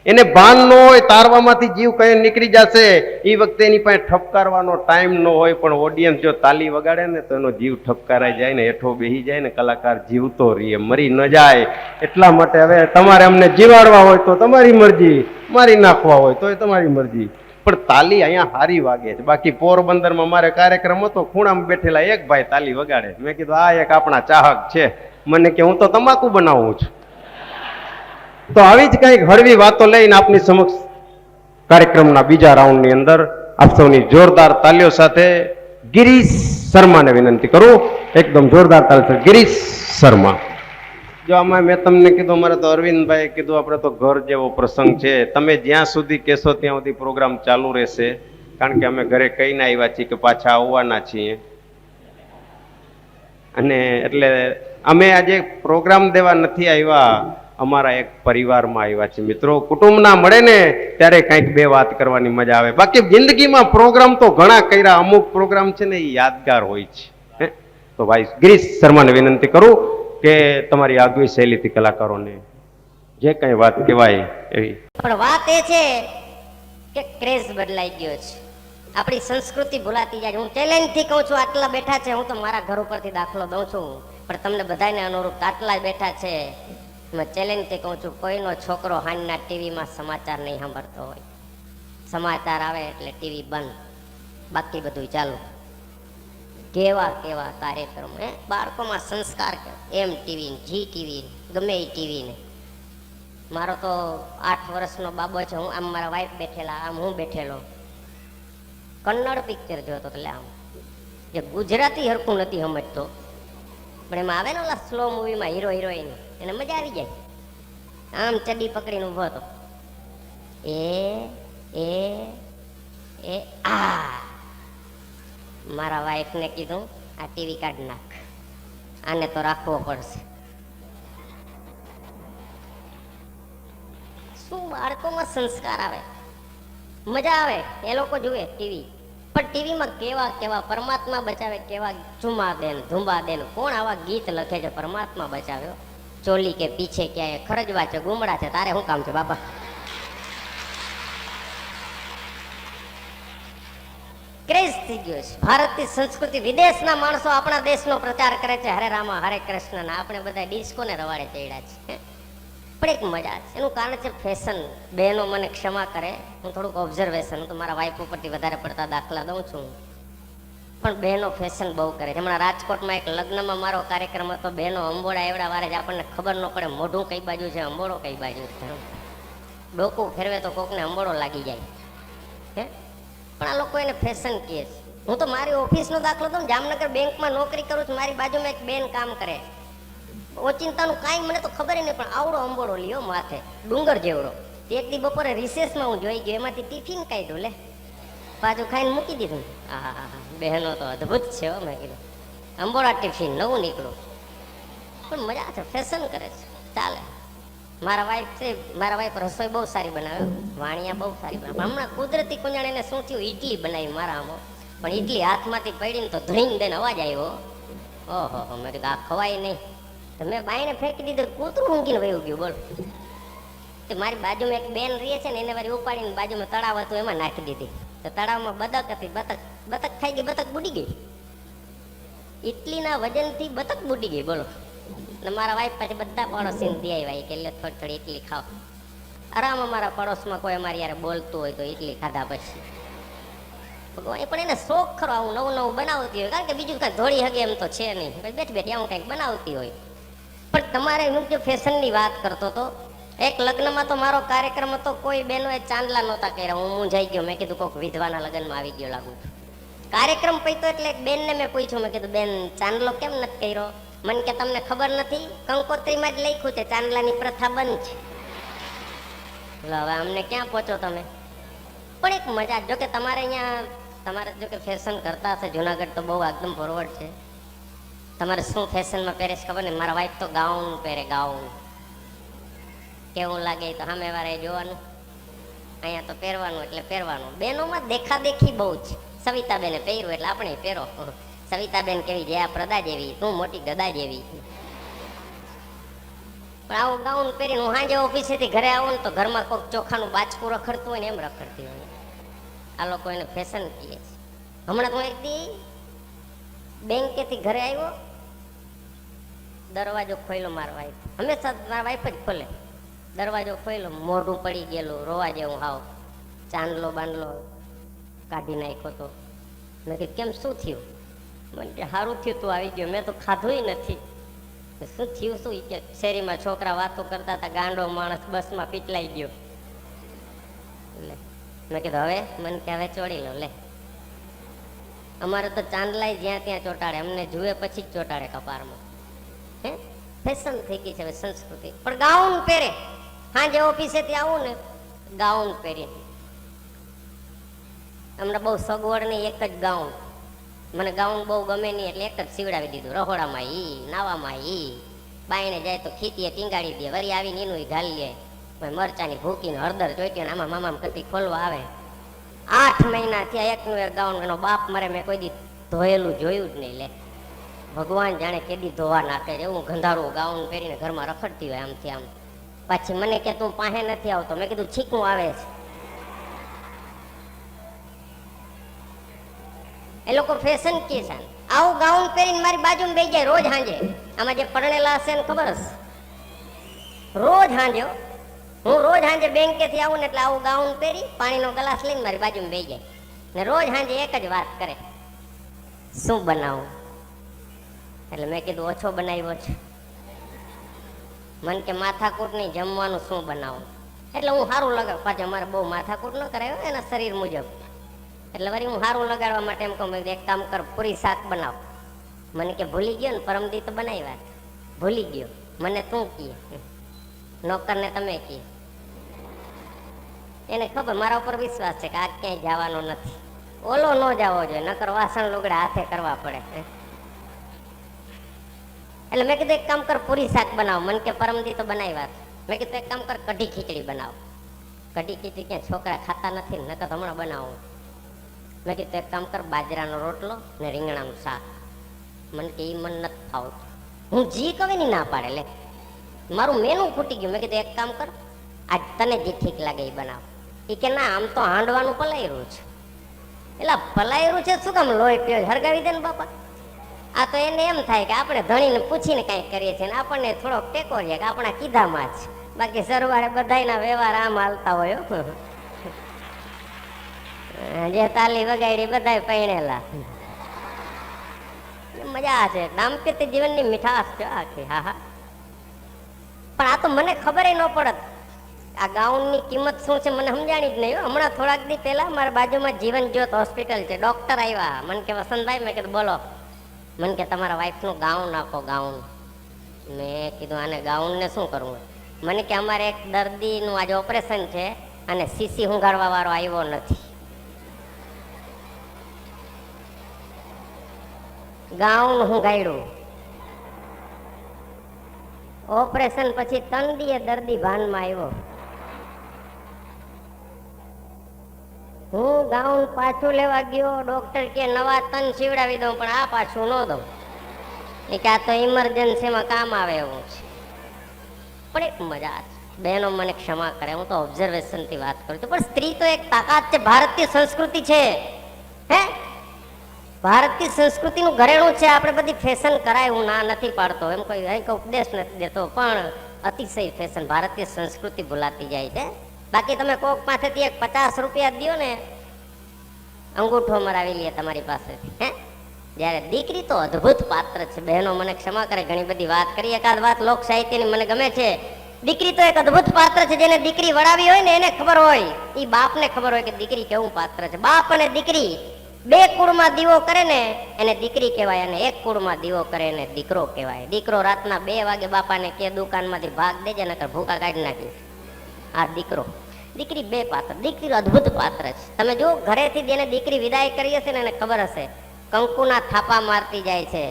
એને ભાન ન હોય, તારવામાંથી જીવ કઈ નીકળી જશે, એ વખતે એની પાસે ઠપકારવાનો ટાઈમ ન હોય. પણ ઓડિયન્સ જો તાલી વગાડે ને તો એનો જીવ ઠપકારાઈ જાય ને, હેઠો બેસી જાય ને, કલાકાર જીવતો રહીએ, મરી ન જાય. એટલા માટે હવે તમારે અમને જીવાડવા હોય તો તમારી મરજી, મારી નાખવા હોય તો એ તમારી મરજી. પણ તાલી અહીંયા હારી વાગે છે. બાકી પોરબંદરમાં મારે કાર્યક્રમ હતો, ખૂણામાં બેઠેલા એક ભાઈ તાલી વગાડે. મેં કીધું આ એક આપણા ચાહક છે. મને કે હું તો તમાકુ બનાવું છું. તો આવી જ કંઈક હળવી વાતો લઈને આપની સમક્ષ કાર્યક્રમના બીજા રાઉન્ડની અંદર આપ સૌની જોરદાર તાલીઓ સાથે ગિરીશ શર્માને વિનંતી કરું. એકદમ જોરદાર તાલી. ગિરીશ શર્મા. જો આમાં મેં તમને કીધું, અમારે તો અરવિંદભાઈ કીધું આપણે તો ઘર જેવો પ્રસંગ છે. તમે જ્યાં સુધી કહેશો ત્યાં સુધી પ્રોગ્રામ ચાલુ રહેશે. કારણ કે અમે ઘરે કહીને આવ્યા છીએ કે પાછા આવવાના છીએ. અને એટલે અમે આજે પ્રોગ્રામ દેવા નથી આવ્યા, અમારા એક પરિવારમાં આવ્યા છે. મિત્રો કુટુંબના મળે ને ત્યારે કંઈક 2 વાત કરવાની મજા આવે. બાકી જિંદગીમાં પ્રોગ્રામ તો ઘણા કર્યા, અમુક પ્રોગ્રામ છે ને એ યાદગાર હોય છે. તો ભાઈ ગિરીશ શર્માને વિનંતી કરું કે તમારી આગવી શૈલીથી કલાકારોને જે કઈ વાત કહેવાય એવી. પણ વાત એ છે કે ક્રેઝ બદલાઈ ગયો છે, આપણી સંસ્કૃતિ ભૂલાતી જાય. હું ચેલેન્જથી કહું છું, આટલા બેઠા છે, હું તો મારા ઘર ઉપરથી દાખલો દઉં છું, પણ તમને બધાને અનુરૂપ આટલા બેઠા છે. મેં ચેલેન્જથી કહું છું, કોઈનો છોકરો હાંજના ટીવીમાં સમાચાર નહીં સાંભળતો હોય. સમાચાર આવે એટલે ટીવી બંધ, બાકી બધું ચાલુ. કેવા કેવા કાર્યક્રમ બાળકોમાં સંસ્કાર. એમ ટીવી, જી ટીવી, ગમે એ ટીવી ને. મારો તો 8 વર્ષનો બાબો છે. હું આમ મારા વાઈફ બેઠેલા, આમ હું બેઠેલો, કન્નડ પિક્ચર જોતો. એટલે આમ જે ગુજરાતી હરખું નથી સમજતો, પણ એમાં આવે ને ઓલા સ્લો મૂવીમાં હીરો હિરોઈન, એને મજા આવી જાય. આમ ચડ્ડી પકડીને ઊભો હતો. એ આ મારા વાઈફને કીધું, આ ટીવી કાઢી નાખ, આને તો રાખવો પડશે. શું બાળકોમાં સંસ્કાર આવે, મજા આવે, એ લોકો જુએ ટીવી. પણ ટીવીમાં કેવા કેવા પરમાત્મા બચાવે, કેવા ચુમા દેન ધુંબા દેન. કોણ આવા ગીત લખે છે, પરમાત્મા બચાવ્યો, ચોલી કે પીછે ક્યાંય ખરજવા છે, ગુમડા છે, તારે શું કામ છે બાપા? ક્રેઝ થઈ ગયો છે ભારતની સંસ્કૃતિ. વિદેશના માણસો આપણા દેશનો પ્રચાર કરે છે, હરે રામા હરે કૃષ્ણ, આપણે બધા ડિસ્કોને રવાડે ચડ્યા છે. પણ એક મજા છે, એનું કારણ છે ફેશન. બહેનો મને ક્ષમા કરે, હું થોડુંક ઓબ્ઝર્વેશન, હું તો મારા વાઈફ ઉપરથી વધારે પડતા દાખલા દઉં છું. પણ બહેનો ફેશન બહુ કરે છે. હમણાં રાજકોટમાં એક લગ્નમાં મારો કાર્યક્રમ હતો, બહેનો અંબોડા એવડા વારે જ આપણને ખબર ન પડે મોઢું કઈ બાજુ છે, અંબોડો કઈ બાજુ છે. ડોકું ફેરવે તો કોકને અંબોડો લાગી જાય. હે પણ આ લોકો એને ફેશન કહે છે. હું તો મારી ઓફિસનો દાખલો દઉં, જામનગર બેંકમાં નોકરી કરું છું, મારી બાજુમાં એક બેન કામ કરે. ઓચિંતાનું કાંઈ મને તો ખબર નહીં, પણ આવડો અંબોડો લ્યો માથે ડુંગર જેવડો. એક દી બપોરે રિસેસમાં હું જોઈ ગયો, એમાંથી ટિફિન કાઢ્યું, લે પાછું ખાઈને મૂકી દીધું. હા બહેનો તો અદભુત છે હો. મેં કીધું અંબોડા ટિફિન નવું નીકળું, પણ મજા છે, ફેશન કરે છે, ચાલે. મારા વાઈફ રસોઈ બહુ સારી બનાવે, વાણિયા બહુ સારી બનાવે. પણ હમણાં કુદરતી કુંજાણ એને શું થયું, ઇડલી બનાવી મારા આમાં, પણ ઇડલી હાથમાંથી પડીને તો ધ્રીંગ દઈને અવાજ આવ્યો. ઓહો, મેં કીધું આ ખવાય નહીં. તો મેં બાઈને ફેંકી દીધું, કૂતરું ઊંઘીને વયું ગયું. બોલ, તે મારી બાજુમાં એક બેન રહે છે ને, એને વારી ઉપાડીને બાજુમાં તળાવ હતું એમાં નાખી દીધી. તો તળાવમાં બતક હતી, બતક ખાઈ ગઈ, બતક બુડી ગઈ. ઇડલીના વજનથી બતક બુડી ગઈ. બોલો. ને મારા વાઈફ પછી બધા પડોશીને દે આવ્યા કે લે થોડી થોડી ઇડલી ખાઓ. આરામ અમારા પડોશમાં કોઈ અમારી યાર બોલતું હોય તો ઇડલી ખાધા પછી ભગવાન પણ એને શોખ ખરો, આવું નવું નવું બનાવતી હોય, કારણ કે બીજું કાંઈ ધોળી હગે એમ તો છે નહીં, બેઠી બેઠી આવું કંઈક બનાવતી હોય. પણ તમારે હું જે ફેશનની વાત કરતો હતો, એક લગ્નમાં તો મારો કાર્યક્રમ હતો, કોઈ બહેનોએ ચાંદલા નહોતા કર્યા. હું મૂંઝાઈ ગયો, મેં કીધું કોઈક વિધવાના લગ્નમાં આવી ગયો લાગુ. કાર્યક્રમ પૈતો એટલે એક બેનને મેં પૂછ્યું, મેં કીધું બેન ચાંદલો કેમ નથી કર્યો? મને કે તમને ખબર નથી, કંકોત્રીમાં જ લખ્યું છે ચાંદલાની પ્રથા બંધ છે. એટલે હવે અમને ક્યાં પહોંચો તમે? પણ એક મજા, જો કે તમારે અહીંયા તમારે જો કે ફેશન કરતા હશે, જુનાગઢ તો બહુ એકદમ ફોરવર્ડ છે. તમારે શું ફેશનમાં પહેરે છે ખબર ને? મારા વાઈફ તો ગાઉન પહેરે, ગાઉન. કેવું લાગે તો સામે વાળાએ જોવાનું, અહીંયા તો પહેરવાનું એટલે પહેરવાનું. બહેનોમાં દેખાદેખી બહુ છે. સવિતાબેને પહેર્યું એટલે આપણે પહેરો. સવિતાબેન કેવી જયા પ્રદા જેવી, તું મોટી ગદા જેવી. પણ આવું ગાઉન પહેરીને હું સાંજે ઓફિસેથી ઘરે આવું ને તો ઘરમાં કોઈક ચોખાનું બાચકું રખડતું હોય ને એમ રખડતી હોય. આ લોકો એને ફેશન કહે છે. હમણાં તો એક દી બેંકેથી ઘરે આવ્યો, દરવાજો ખોલ્યો મારા વાઈફ, હંમેશા મારા વાઈફ જ ખોલે. દરવાજો ખોલ્યો, મોઢું પડી ગયેલું, રોવા જેવું હાવ, ચાંદલો બાંદલો કાઢી નાખ્યો તો. મેં કીધું કેમ શું થયું? મને કે સારું થયું તું આવી ગયો, મેં તો ખાધું નથી. શું થયું શું? કે શેરીમાં છોકરા વાતો કરતા હતા, ગાંડો માણસ બસમાં પીટલાઈ ગયો. એટલે મેં કીધું હવે મને કે હવે ચોડી લો. લે અમારે તો ચાંદલાય જ્યાં ત્યાં ચોટાડે, અમને જુએ પછી જ ચોટાડે કપારમાં. હે ફેશન થઈ ગઈ છે હવે, સંસ્કૃતિ. પણ ગાઉન પહેરે, સાંજે ઓફિસેથી આવું ને ગાઉન પહેરી. હમણાં બહુ સગવડ નહીં, એક જ ગાઉન. મને ગાઉન બહુ ગમે નહીં એટલે એક જ સીવડાવી દીધું. રહોડામાં ઈ, નાવામાં ઈ, બાયણે જાય તો ખીતીએ ટીંગાડી દે, વળી આવીને એનું ઘાલી લે. મરચાની ભૂકીને હળદર ચોઈટીને આમાં મામામ કરતી ખોલવા આવે. 8 મહિના થયા એકનું એક ગાઉન. એનો બાપ મારે મેં કોઈ દી ધોયેલું જોયું જ નહીં. લે ભગવાન જાણે કેદી ધોવા નાખે, એવું ગંધારું ગાઉન પહેરીને ઘરમાં રખડતી હોય આમથી આમ. પાછી મને કે તું પાસે નથી આવતો. મેં કીધું છીકું આવે છે. એ લોકો ફેશન કે છે. આવું ગાઉન પહેરીને મારી બાજુમાં બેસી જાય રોજ સાંજે. આમાં જે પરણેલા હશે ને ખબર હશે, રોજ સાંજે હું રોજ સાંજે બેંકેથી આવું ને એટલે આવું ગાઉન પહેરી પાણીનો ગ્લાસ લઈને મારી બાજુમાં બેસી જાય ને રોજ સાંજે એક જ વાત કરે, શું બનાવું? એટલે મેં કીધું ઓછો બનાવ્યો છે. મન કે માથાકૂટ નહીં, જમવાનું શું બનાવું? એટલે હું સારું લગાવ. પાછું અમારે બહુ માથાકૂટ ન કરાયો એના શરીર મુજબ. એટલે વળી હું સારું લગાડવા માટે એમ કહું એક કામ કર, પૂરી શાક બનાવ. મને કે ભૂલી ગયો ને, પરમદી તો બનાવ્યા, ભૂલી ગયો. મને તું કીએ, નોકરને તમે કીએ. એને ખબર મારા ઉપર વિશ્વાસ છે કે આ ક્યાંય જવાનો નથી, ઓલો ન જવો જોઈએ, નકર વાસણ લુગડા હાથે કરવા પડે. એટલે મેં કીધું એક કામ કર, પૂરી શાક બનાવ. મને કે પરમદી તો બનાવ્યા. મેં કીધું એક કામ કર, કઢી ખીચડી બનાવ. કઢી ખીચડી ક્યાં છોકરા ખાતા નથી ને, નકર હમણાં બનાવું. મેં કીધું એક કામ કર, બાજરાનો રોટલો ને રીંગણાનું શાક. મને કે એ મન નથી ફાવતું. હું જી કવે ની ના પાડે. લે મારું મેનુ ફૂટી ગયું. મેં કીધું એક કામ કર, આજ તને જે ઠીક લાગે એ બનાવ. એ કે ના, આમ તો હાંડવાનું પલાયરું છે. એટલે પલાયરું છે શું કામ લોહી પીઓ? હરગાવી દે ને બાપા. આ તો એને એમ થાય કે આપણે ધણીને પૂછીને કાંઈક કરીએ છીએ ને આપણને થોડોક ટેકો રહે કે આપણા કીધામાં જ. બાકી સરવાળે બધાના વ્યવહાર આમ હાલતા હોય. જે તાલી વગાડી બધા પૈણેલા. મજા છે, દાંપત્ય જીવનની મીઠાશ છે આખી. હા હા. પણ આ તો મને ખબર ન પડત. આ ગાઉનની કિંમત શું છે મને સમજાણી જ નહીં હો. હમણાં થોડાક દી પહેલા મારા બાજુમાં જીવન જ્યોત હોસ્પિટલ છે, ડોક્ટર આવ્યા, મને કે વસંતભાઈ, મેં કીધું બોલો. મને કે તમારા વાઈફનું ગાઉન આપો, ગાઉન. મેં કીધું આને ગાઉનને શું કરવું? મને કે અમારે એક દર્દીનું આજે ઓપરેશન છે અને સીસી હુંગાડવા વાળો આવ્યો નથી. ગાઉન હુંગાડ્યું. ઓપરેશન પછી 3 દીએ દર્દી ભાનમાં આવ્યો. હું ગાઉન પાછું લેવા ગયો, ડોક્ટર કે નવા 3 સીવડાવી દઉં પણ આ પાછું ન દઉં. એ કે આ તો ઇમરજન્સીમાં કામ આવે એવું છે. પણ એક મજા છે. બહેનો મને ક્ષમા કરે, હું તો ઓબ્ઝર્વેશન થી વાત કરું છું, પણ સ્ત્રી તો એક તાકાત છે. ભારતીય સંસ્કૃતિ છે, હે, ભારતીય સંસ્કૃતિનું ઘરેણું છે. આપણે બધી ફેશન કરાય, હું ના નથી પાડતો, એમ કોઈ ઉપદેશ નથી દેતો, પણ અતિશય ફેશન ભારતીય સંસ્કૃતિ ભૂલાતી જાય છે. બાકી તમે કોક પાસેથી એક 50 રૂપિયા દો ને, અંગૂઠો મરાવી લે તમારી પાસેથી, હે. જ્યારે દીકરી તો અદ્ભુત પાત્ર છે. બહેનો મને ક્ષમા કરે, ઘણી બધી વાત કરી. એકાદ વાત લોક સાહિત્યની મને ગમે છે. દીકરી તો એક અદ્ભુત પાત્ર છે. જેને દીકરી વડાવી હોય ને એને ખબર હોય, એ બાપને ખબર હોય કે દીકરી કેવું પાત્ર છે. બાપ અને દીકરી 2 કુળમાં દીવો કરે ને એને દીકરી કહેવાય, અને 1 કુળમાં દીવો કરે એને દીકરો કહેવાય. દીકરો રાતના 2 વાગે બાપાને કે દુકાનમાંથી ભાગ દેજે નકર ભૂકા કાઢી નાખી. આ દીકરો. દીકરી 2 પાત્ર. દીકરી અદ્ભુત પાત્ર છે. તમે જો ઘરેથી જેને દીકરી વિદાય કરી હશે ને એને ખબર હશે, કંકુના થાપા મારતી જાય છે.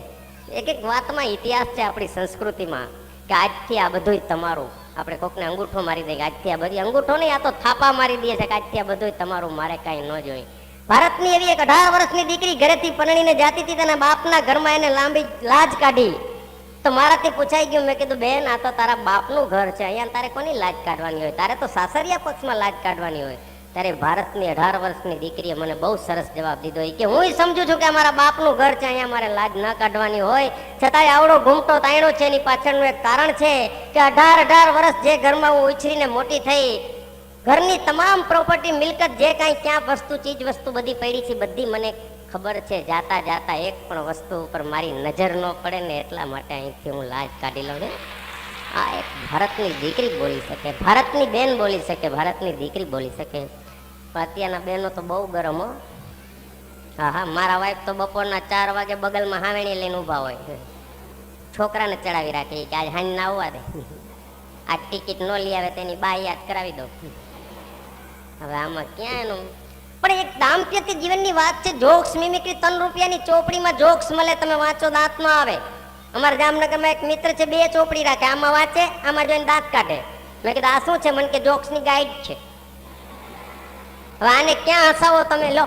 એક એક વાતમાં ઇતિહાસ છે આપણી સંસ્કૃતિમાં, કે આજથી આ બધું તમારું. આપણે કોકને અંગૂઠો મારી દઈએ, આજથી આ બધી અંગૂઠો નહીં, આ તો થાપા મારી દઈએ છે કે આજથી આ બધું તમારું, મારે કાંઈ ન જોઈએ. ભારતની એવી એક 18 વર્ષની દીકરી ઘરેથી પરણીને જાતી હતી, તેના બાપના ઘરમાં એને લાંબી લાજ કાઢી. તો મારાથી પૂછાઈ ગયું, મેં કીધું બેન આ તો તારા બાપનું ઘર છે, અહીંયા તારે કોની લાજ કાઢવાની હોય? તારે તો સાસરિયા પક્ષમાં લાજ કાઢવાની હોય. ત્યારે ભારતની 18 વર્ષની દીકરીએ મને બહુ સરસ જવાબ દીધો, કે હું સમજુ છું કે અમારા બાપનું ઘર છે, અહીંયા મારે લાજ ન કાઢવાની હોય, છતાંય આવડો ઘૂમટો તાયણો છે. એની પાછળનું એક કારણ છે કે 18 વર્ષ જે ઘરમાં હું ઉછરીને મોટી થઈ, ઘરની તમામ પ્રોપર્ટી, મિલકત, જે કાંઈ ક્યાં વસ્તુ, ચીજ વસ્તુ બધી પડી છે, બધી મને ખબર છે. જાતા જાતા એક પણ વસ્તુ ઉપર મારી નજર ન પડે ને, એટલા માટે અહીંથી હું લાજ કાઢી લઉં. આ એક ભારતની દીકરી બોલી શકે, ભારતની બેન બોલી શકે, ભારતની દીકરી બોલી શકે. પણ અત્યારના બહેનો તો બહુ ગરમ હો. હા હા, મારા વાઈફ તો બપોરના 4 વાગે બગલમાં હાવેણી લઈને ઊભા હોય, છોકરાને ચડાવી રાખે કે આજ હાંજ ના આવવા દે, આ ટિકિટ ન લઈ આવે તેની બા યાદ કરાવી દો. હવે આમાં ક્યાં એનું? પણ એક દાંપત્ય જીવનની વાત છે. જોક્સ મિમિક્રી 3 રૂપિયાની ચોપડીમાં જોક્સ મળે, તમે વાંચો દાંત ન આવે. અમારા જામનગરમાં એક મિત્ર છે, 2 ચોપડી રાખે, આમાં વાંચે, આમાં જોઈને દાંત કાઢે. મેં કીધું આ શું છે? મને કે જોક્સની ગાઈડ છે. હવે આને ક્યાં હસાવો તમે, લો.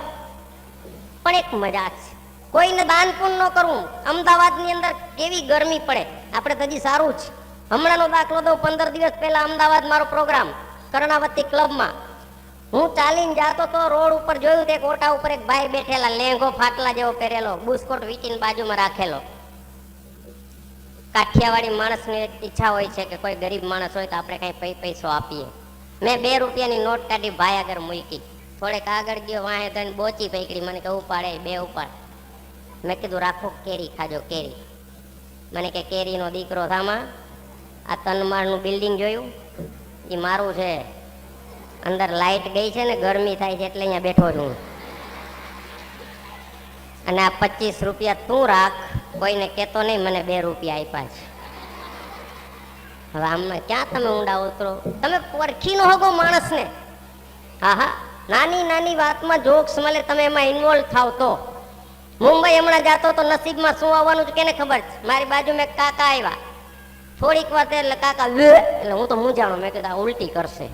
પણ એક મજા છે. કોઈને દાન પુણ્ય ન કરવું. અમદાવાદની અંદર કેવી ગરમી પડે, આપણે તો હજી સારું છે. હમણાંનો દાખલો દઉં, 15 દિવસ પહેલા અમદાવાદ મારો પ્રોગ્રામ કર્ણાવતી ક્લબમાં. હું ચાલીને જાતો તો રોડ ઉપર જોયું, એક ઓટા ઉપર એક ભાઈ બેઠેલા, લેંઘો ફાટલા જેવો પહેરેલો, બુસ્કોટ વીંટીને બાજુમાં રાખેલો. કાઠિયાવાડી માણસની એક ઈચ્છા હોય છે કે કોઈ ગરીબ માણસ હોય તો આપણે કઈ પૈસો આપીએ. મેં 2 રૂપિયાની નોટ કાઢી ભાઈ આગળ મૂકી. થોડેક આગળ ગયો, વાહે થઈને બોચી પકડી. મને કે ઉપાડે, 2 ઉપાડ. મેં કીધું રાખો, કેરી ખાજો, કેરી. મને કે કેરીનો દીકરો થામા, આ 3 માળનું બિલ્ડિંગ જોયું? એ મારું છે. અંદર લાઈટ ગઈ છે ને, ગરમી થાય છે એટલે અહીંયા બેઠો છું. અને આ 25 રૂપિયા તું રાખ, કોઈને કહેતો નહીં, મને 2 રૂપિયા આપ્યા છે. હવે આમાં ક્યાં તમે ઊંડા ઉતરો? તમે પરખી ન હોગો માણસને. હા હા, નાની નાની વાતમાં જોક્સ મળે, તમે એમાં ઇન્વોલ્વ થાવ તો. મુંબઈ હમણાં જાતો તો નસીબમાં શું આવવાનું છે કેને ખબર છે? મારી બાજુ મેં કાકા આવ્યા, થોડીક વાર એટલે કાકા એટલે હું તો મૂંઝાણો. મેં કીધું આ ઉલટી કરશે,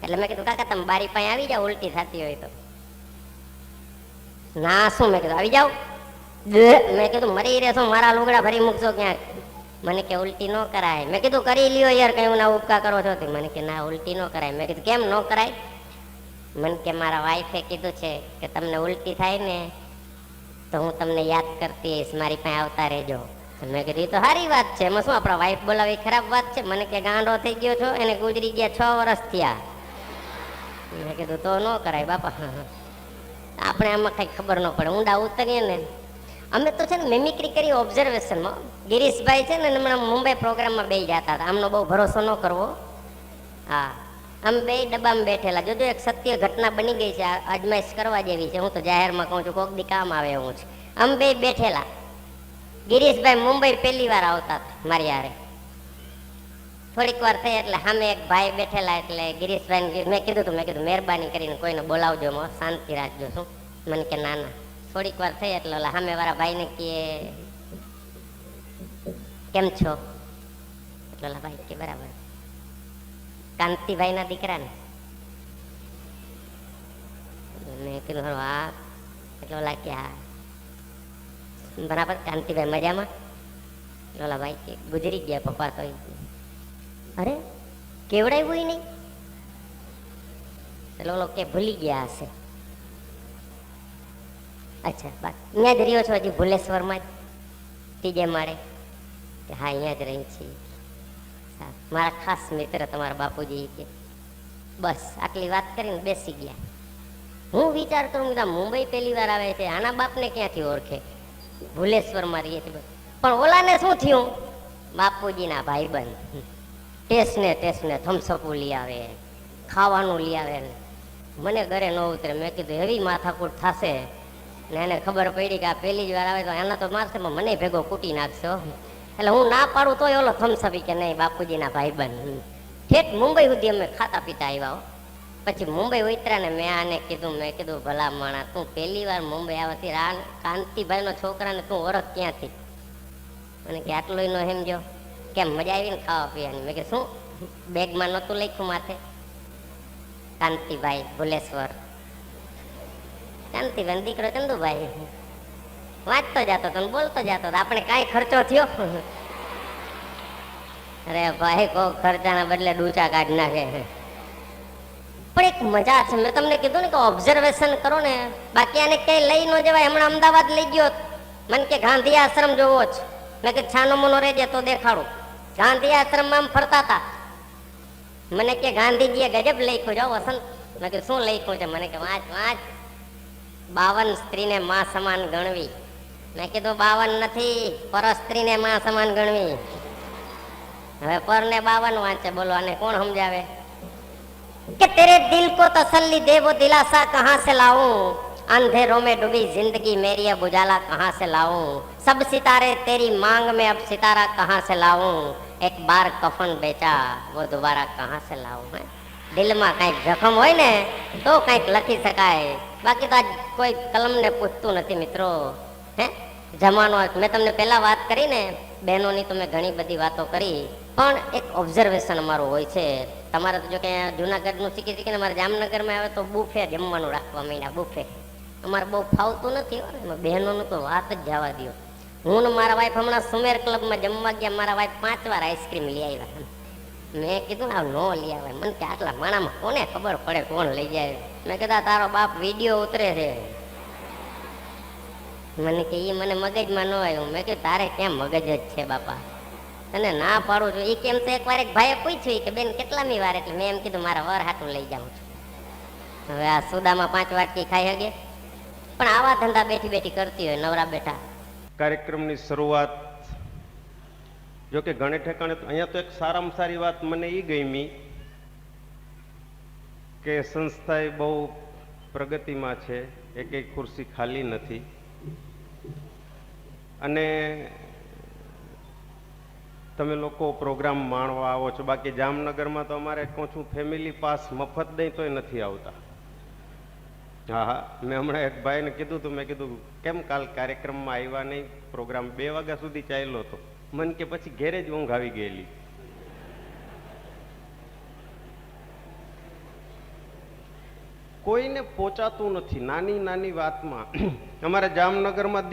એટલે મેં કીધું કાકા તમે બારી પાસે આવી જાઓ, ઉલટી થતી હોય તો. ના શું? મેં કીધું આવી જાઓ. મેં કીધું મરી રહેશો, મારા લુગડા ભરી મૂકશો ક્યાંક. મને કે ઉલટી ન કરાય. મેં કીધું કરી લ્યો યાર, કઈ ના ઉપકા કરો છો? મને કે ના ઉલટી ન કરાય. મેં કીધું કેમ ન કરાય? મને કે મારા વાઈફે કીધું છે કે તમને ઉલટી થાય ને તો હું તમને યાદ કરતી હઈશ, મારી પાસે આવતા રહેજો. મેં કીધું એ તો સારી વાત છે, એમાં શું આપણા વાઈફ બોલાવી ખરાબ વાત છે? મને કે ગાંડો થઈ ગયો છો, એને ગુજરી ગયા 6 વર્ષ થયા. મેં કીધું તો ન કરાય બાપા. આપણે આમાં કઈ ખબર ન પડે, ઊંડા ઉતરીએ ને. અમે તો છે ને મિમિક્રી કરી ઓબ્ઝર્વેશનમાં. ગિરીશભાઈ છે ને હમણાં મુંબઈ પ્રોગ્રામમાં બે જતા હતા, આમનો બહુ ભરોસો ન કરવો. હા, આમ બે ડબ્બામાં બેઠેલા. જોજો એક સત્ય ઘટના બની ગઈ છે, અજમાઈશ કરવા જેવી છે. હું તો જાહેરમાં કહું છું, કોક દી કામ આવે એવું છે. આમ બે બેઠેલા. ગિરીશભાઈ મુંબઈ પહેલી વાર આવતા હતા મારી હારે. થોડીક વાર થઈ એટલે સામે એક ભાઈ બેઠેલા, એટલે ગિરીશભાઈ મેં કીધું મહેરબાની કરીને કોઈને બોલાવજો, શાંતિ રાખજો. શું? મને કે ના ના. થોડીક વાર થઈ એટલે ઓલા સામે વાળા ભાઈને કે કેમ છો? એટલે ઓલા ભાઈ કે બરાબર. કાંતિભાઈ ના દીકરા ને? મેં કીધું હા. એટલે ઓલા કે હા બરાબર. કાંતિભાઈ મજામાં? એટલે ઓલા ભાઈ કે ગુજરી ગયા પપ્પા તો. અરે કેવડાવ્યું નહીં? એટલે ઓલો કે ભૂલી ગયા હશે. અચ્છા બા અહીંયા જ રહ્યો છો હજી ભુલેશ્વરમાં જ, ત્રીજે માળે? હા અહીંયા જ રહી છીએ. મારા ખાસ મિત્ર તમારા બાપુજી કે બસ આટલી વાત કરીને બેસી ગયા. હું વિચાર કરું કે મુંબઈ પહેલી વાર આવે છે, આના બાપને ક્યાંથી ઓળખે? ભુલેશ્વરમાં રહીએ છીએ. પણ ઓલાને શું થયું? બાપુજીના ભાઈબંધ ટેસ્ટને થમ્સઅપું લઈ આવે, ખાવાનું લઈ આવે. મને ઘરે ન ઉતરે. મેં કીધું એવી માથાકૂટ થશે ને એને ખબર પડી કે આ પહેલી જ વાર આવે તો એના તો મારશે, મને ભેગો કૂટી નાખશો. એટલે હું ના પાડું તોય ઓલો થમ્સઅપ કે નહીં બાપુજીના ભાઈબંધ. ઠેઠ મુંબઈ સુધી અમે ખાતા પીતા આવ્યા. પછી મુંબઈ ઉતર્યા ને મેં આને કીધું, મેં કીધું ભલા માણા તું પહેલી વાર મુંબઈ આવતી કાંતિભાઈનો છોકરાને તું ઓળખ ક્યાંથી? મને કે આટલું નો સમજો. કેમ મજા આવી ને ખાવા પીવાની? મેં કે શું બેગમાં નહોતું લખ્યું માથે? કાંતિભાઈ ભુલેશ્વર. કાંતિભાઈ દીકરો ચંદુભાઈ. વાંચતો જતો તો બોલતો જતો. આપણે કાંઈ ખર્ચો થયો? અરે ભાઈ કોઈ ખર્ચાના બદલે ડૂચા કાઢી નાખે. પણ એક મજા છે. મેં તમને કીધું ને કે ઓબ્ઝર્વેશન કરો ને, બાકી આને ક્યાંય લઈ ન જવાય. હમણાં અમદાવાદ લઈ ગયો, મને કે ગાંધી આશ્રમ જોવો જ. મેં કે છાનો મોનો રહેજે તો દેખાડું. ગાંધી આશ્રમમાં આમ ફરતા હતા. મને કે ગાંધીજીએ ગજબ લખ્યું જાઓ વસંત. મેં કે શું લખ્યું છે? મને કે વાંચ 52 સ્ત્રીને માં સમાન ગણવી. મેં કીધું 52 નથી, પર સ્ત્રીને માં સમાન ગણવી. હવે પર ને 52 વાંચે. બોલો આને કોણ સમજાવે? કે તેરે દિલ કો તસલ્લી દે વો દિલાસા કહાં से लाऊं, अंधेरों में डूबी जिंदगी मेरी अब उजाला कहां से लाऊं, सब सितारे तेरी मांग में अब सितारा कहां से लाऊं, एक बार कफन बेचा वो दोबारा कहां से लाऊं. દિલમાં કંઈક જખમ હોય ને તો કંઈક લખી શકાય, બાકી તો આજ કોઈ કલમને પૂછતું નથી મિત્રો. હે જમાનો. મેં તમને પહેલા વાત કરી ને બહેનોની, તો મેં ઘણી બધી વાતો કરી, પણ એક ઓબ્ઝર્વેશન અમારું હોય છે. તમારે તો જો કે જુનાગઢનું શીખી ને અમારે જામનગરમાં આવે તો બુફે જમવાનું રાખવા માંડ્યા. બુફે અમારે બહુ ફાવતું નથી. બહેનોનું તો વાત જ જવા દો. હું ને મારા વાઈફ હમણાં સુમેર ક્લબમાં જમવા ગયા. મારા વાઈફ 5 વાર આઈસ્ક્રીમ લઈ આવ્યા. મેં કીધું આ નો લઈ આવે. મને કે આટલા માણામાં કોને ખબર પડે કોણ લઈ જાય? મેં કીધા તારો બાપ વિડીયો ઉતરે છે. મને કે એ મને મગજમાં ન આવ્યું. મેં કીધું તારે કેમ મગજ જ છે બાપા, તને ના પાડું છું. એ કેમ તો એકવાર એક ભાઈએ પૂછ્યું કે બેન કેટલામી વાર? એટલે મેં એમ કીધું મારા વર હાટું લઈ જાઉં છું. હવે આ સુદામાં 5 વાટકી ખાઈ શકે? પણ આવા ધંધા બેઠી બેઠી કરતી હોય નવરા બેઠા. કાર્યક્રમની શરૂઆત જો કે ઘણે ઠેકાણે અહીંયા તો એક સારામાં સારી વાત મને એ ગમી કે સંસ્થા એ બહુ પ્રગતિમાં છે. એક ખુરશી ખાલી નથી. અને તમે લોકો પ્રોગ્રામ માણવા આવો છો. બાકી જામનગરમાં તો અમારે કહું છું ફેમિલી પાસ મફત દઈ તોય નથી આવતા. હા મેં હમણાં એક ભાઈને કીધું હતું, મેં કીધું કેમ કાલ કાર્યક્રમમાં આવ્યા નહીં? પ્રોગ્રામ 2 વાગ્યા સુધી ચાલ્યો હતો. મને કે પછી ઘેરે જ ઊંઘ આવી ગયેલી. કોઈને પહોંચાતું નથી નાની નાની વાતમાં. અમારા જામનગરમાં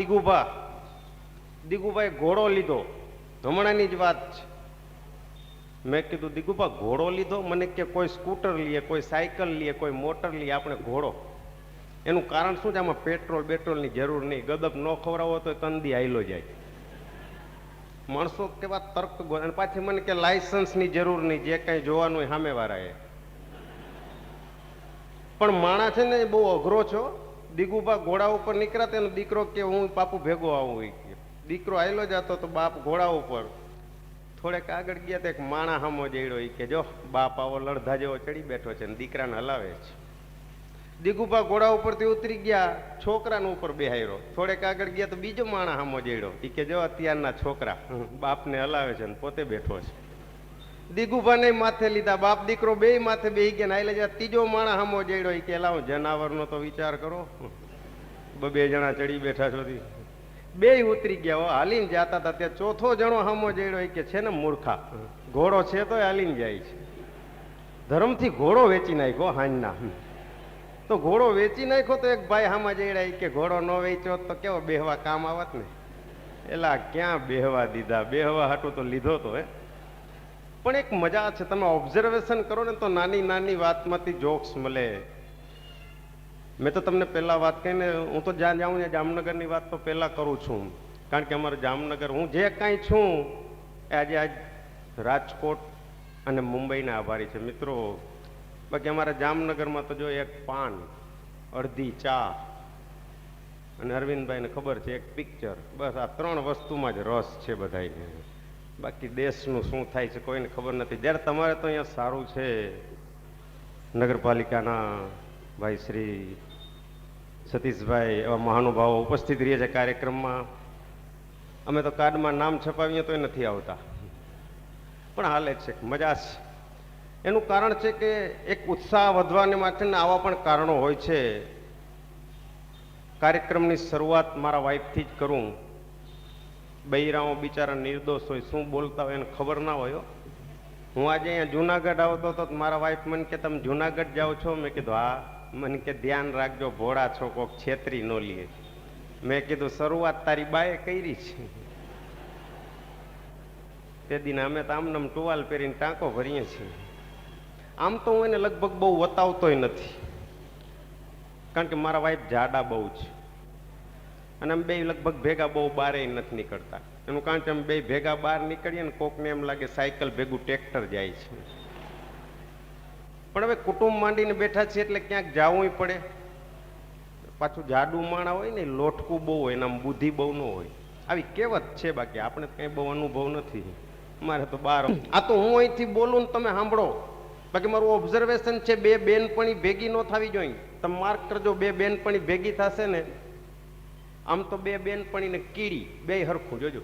દિગુભાઈ ઘોડો લીધો. હમણાંની જ વાત છે. મેં કીધું દિગુભા ઘોડો લીધો? મને કે કોઈ સ્કૂટર લઈએ, કોઈ સાયકલ લઈએ, કોઈ મોટર લઈએ, આપણે ઘોડો. એનું કારણ શું છે? આમાં પેટ્રોલની જરૂર નહીં. ગદબ ન ખવડાવો તો તંદી આયલો જાય. માણસો કેવા તર્ક અને પાછી મને કે લાયસન્સની જરૂર નહીં, જે કઈ જોવાનું હોય સામેવાળાએ. પણ માણા છે ને બહુ અઘરો છો. દિગુભા ઘોડા ઉપર નીકળ્યા, તેનો દીકરો કે હું બાપુ ભેગો આવું. દીકરો આયલો જતો તો બાપ ઘોડા ઉપર થોડેક આગળ ગયા તો એક માણા હામો જઈડો ઈ કે જો બાપ આવો લડધા જેવો ચડી બેઠો છે ને દીકરાને હલાવે છે. દિગુભા ઘોડા ઉપરથી ઉતરી ગયા, છોકરાને ઉપર બેહાયરો. થોડેક આગળ ગયા તો બીજો માણા હામો જઈડો ઈ કે જો અત્યારના છોકરા બાપને હલાવે છે ને પોતે બેઠો છે. દિગુભાને માથે લીધા, બાપ દીકરો બે માથે બેહી ગયા ને આઈ જા. ત્રીજો માણા હામો જઈડો ઈ કે લાવો જનાવરનો તો વિચાર કરો, બે જણા ચડી બેઠા છો. બે ઉતરી ગયા, હો હાલીને જતા હતા. ત્યાં ચોથો જણો હામો જઈડો ઈ કે છે ને મૂર્ખા, ઘોડો છે તો હાલીને જાય છે. ધર્મથી ઘોડો વેચી નાખ્યો હાંજના. તો ઘોડો વેચી નાખ્યો તો એક ભાઈ હામાં જઈડા ઈ કે ઘોડો ન વેચ્યો તો કેવો બેહવા કામ આવત ને. એલા ક્યાં બેહવા દીધા, બેહવા હાટું તો લીધો તો હે. પણ એક મજા છે, તમે ઓબ્ઝર્વેશન કરો ને તો નાની નાની વાતમાંથી જોક્સ મળે. મેં તો તમને પહેલા વાત કહીને, હું તો જ્યાં જાઉં ને જામનગરની વાત તો પહેલા કરું છું, કારણ કે અમારું જામનગર, હું જે કાંઈ છું એ આજે રાજકોટ અને મુંબઈના આભારી છે મિત્રો. બાકી અમારા જામનગરમાં તો જો એક પાન, અડધી ચા અને અરવિંદભાઈને ખબર છે એક પિક્ચર, બસ આ ત્રણ વસ્તુમાં જ રસ છે બધાને. બાકી દેશનું શું થાય છે કોઈને ખબર નથી. જ્યારે તમારે તો અહીંયા સારું છે, નગરપાલિકાના ભાઈ શ્રી સતીશભાઈ એવા મહાનુભાવો ઉપસ્થિત રહે છે કાર્યક્રમમાં. અમે તો કાર્ડમાં નામ છપાવીએ તોય નથી આવતા, પણ હાલે છે, મજા છે. એનું કારણ છે કે એક ઉત્સાહ વધવાને માટેના આવા પણ કારણો હોય છે. કાર્યક્રમની શરૂઆત મારા વાઈફથી જ કરું. બૈરાઓ બિચારા નિર્દોષ હોય, શું બોલતા હોય એને ખબર ના હોય. હું આજે અહીંયા જુનાગઢ આવતો હતો, મારા વાઈફ મને કે તમે જુનાગઢ જાઓ છો? મેં કીધું હા. મને કે ધ્યાન રાખજો ભોળા છો, કોક છેતરી ન લે. મેં કીધું શરૂઆત તારી બાએ કરી છે. તે દિને અમે તો આમનામ ટુવાલ પહેરીને ટાંકો ભરીએ છીએ. આમ તો હું એને લગભગ બહુ વતાવતોય નથી, કારણ કે મારા વાઈફ જાડા બહુ છે અને અમે બે લગભગ ભેગા બહુ બારે નથી નીકળતા. એનું કારણ કે અમે બે ભેગા બહાર નીકળીએ ને કોકને એમ લાગે સાયકલ ભેગું ટ્રેક્ટર જાય છે. પણ હવે કુટુંબ માંડીને બેઠા છીએ એટલે ક્યાંક જવું પડે. પાછું જાડું માણા હોય ને લોટકું બહુ હોય, એનામાં બુદ્ધિ બહુ ન હોય, આવી કહેવત છે. બાકી આપણે કઈ બહુ અનુભવ નથી, મારે તો બાર. આ તો હું અહીંથી બોલું ને તમે સાંભળો. બાકી મારું ઓબ્ઝર્વેશન છે, બે બેનપણી ભેગી ન થવી જોઈએ. તમે માર્ક કરજો, બે બેનપણી ભેગી થશે ને, આમ તો બે બેનપણીને કીડી બે હરખું જોજો.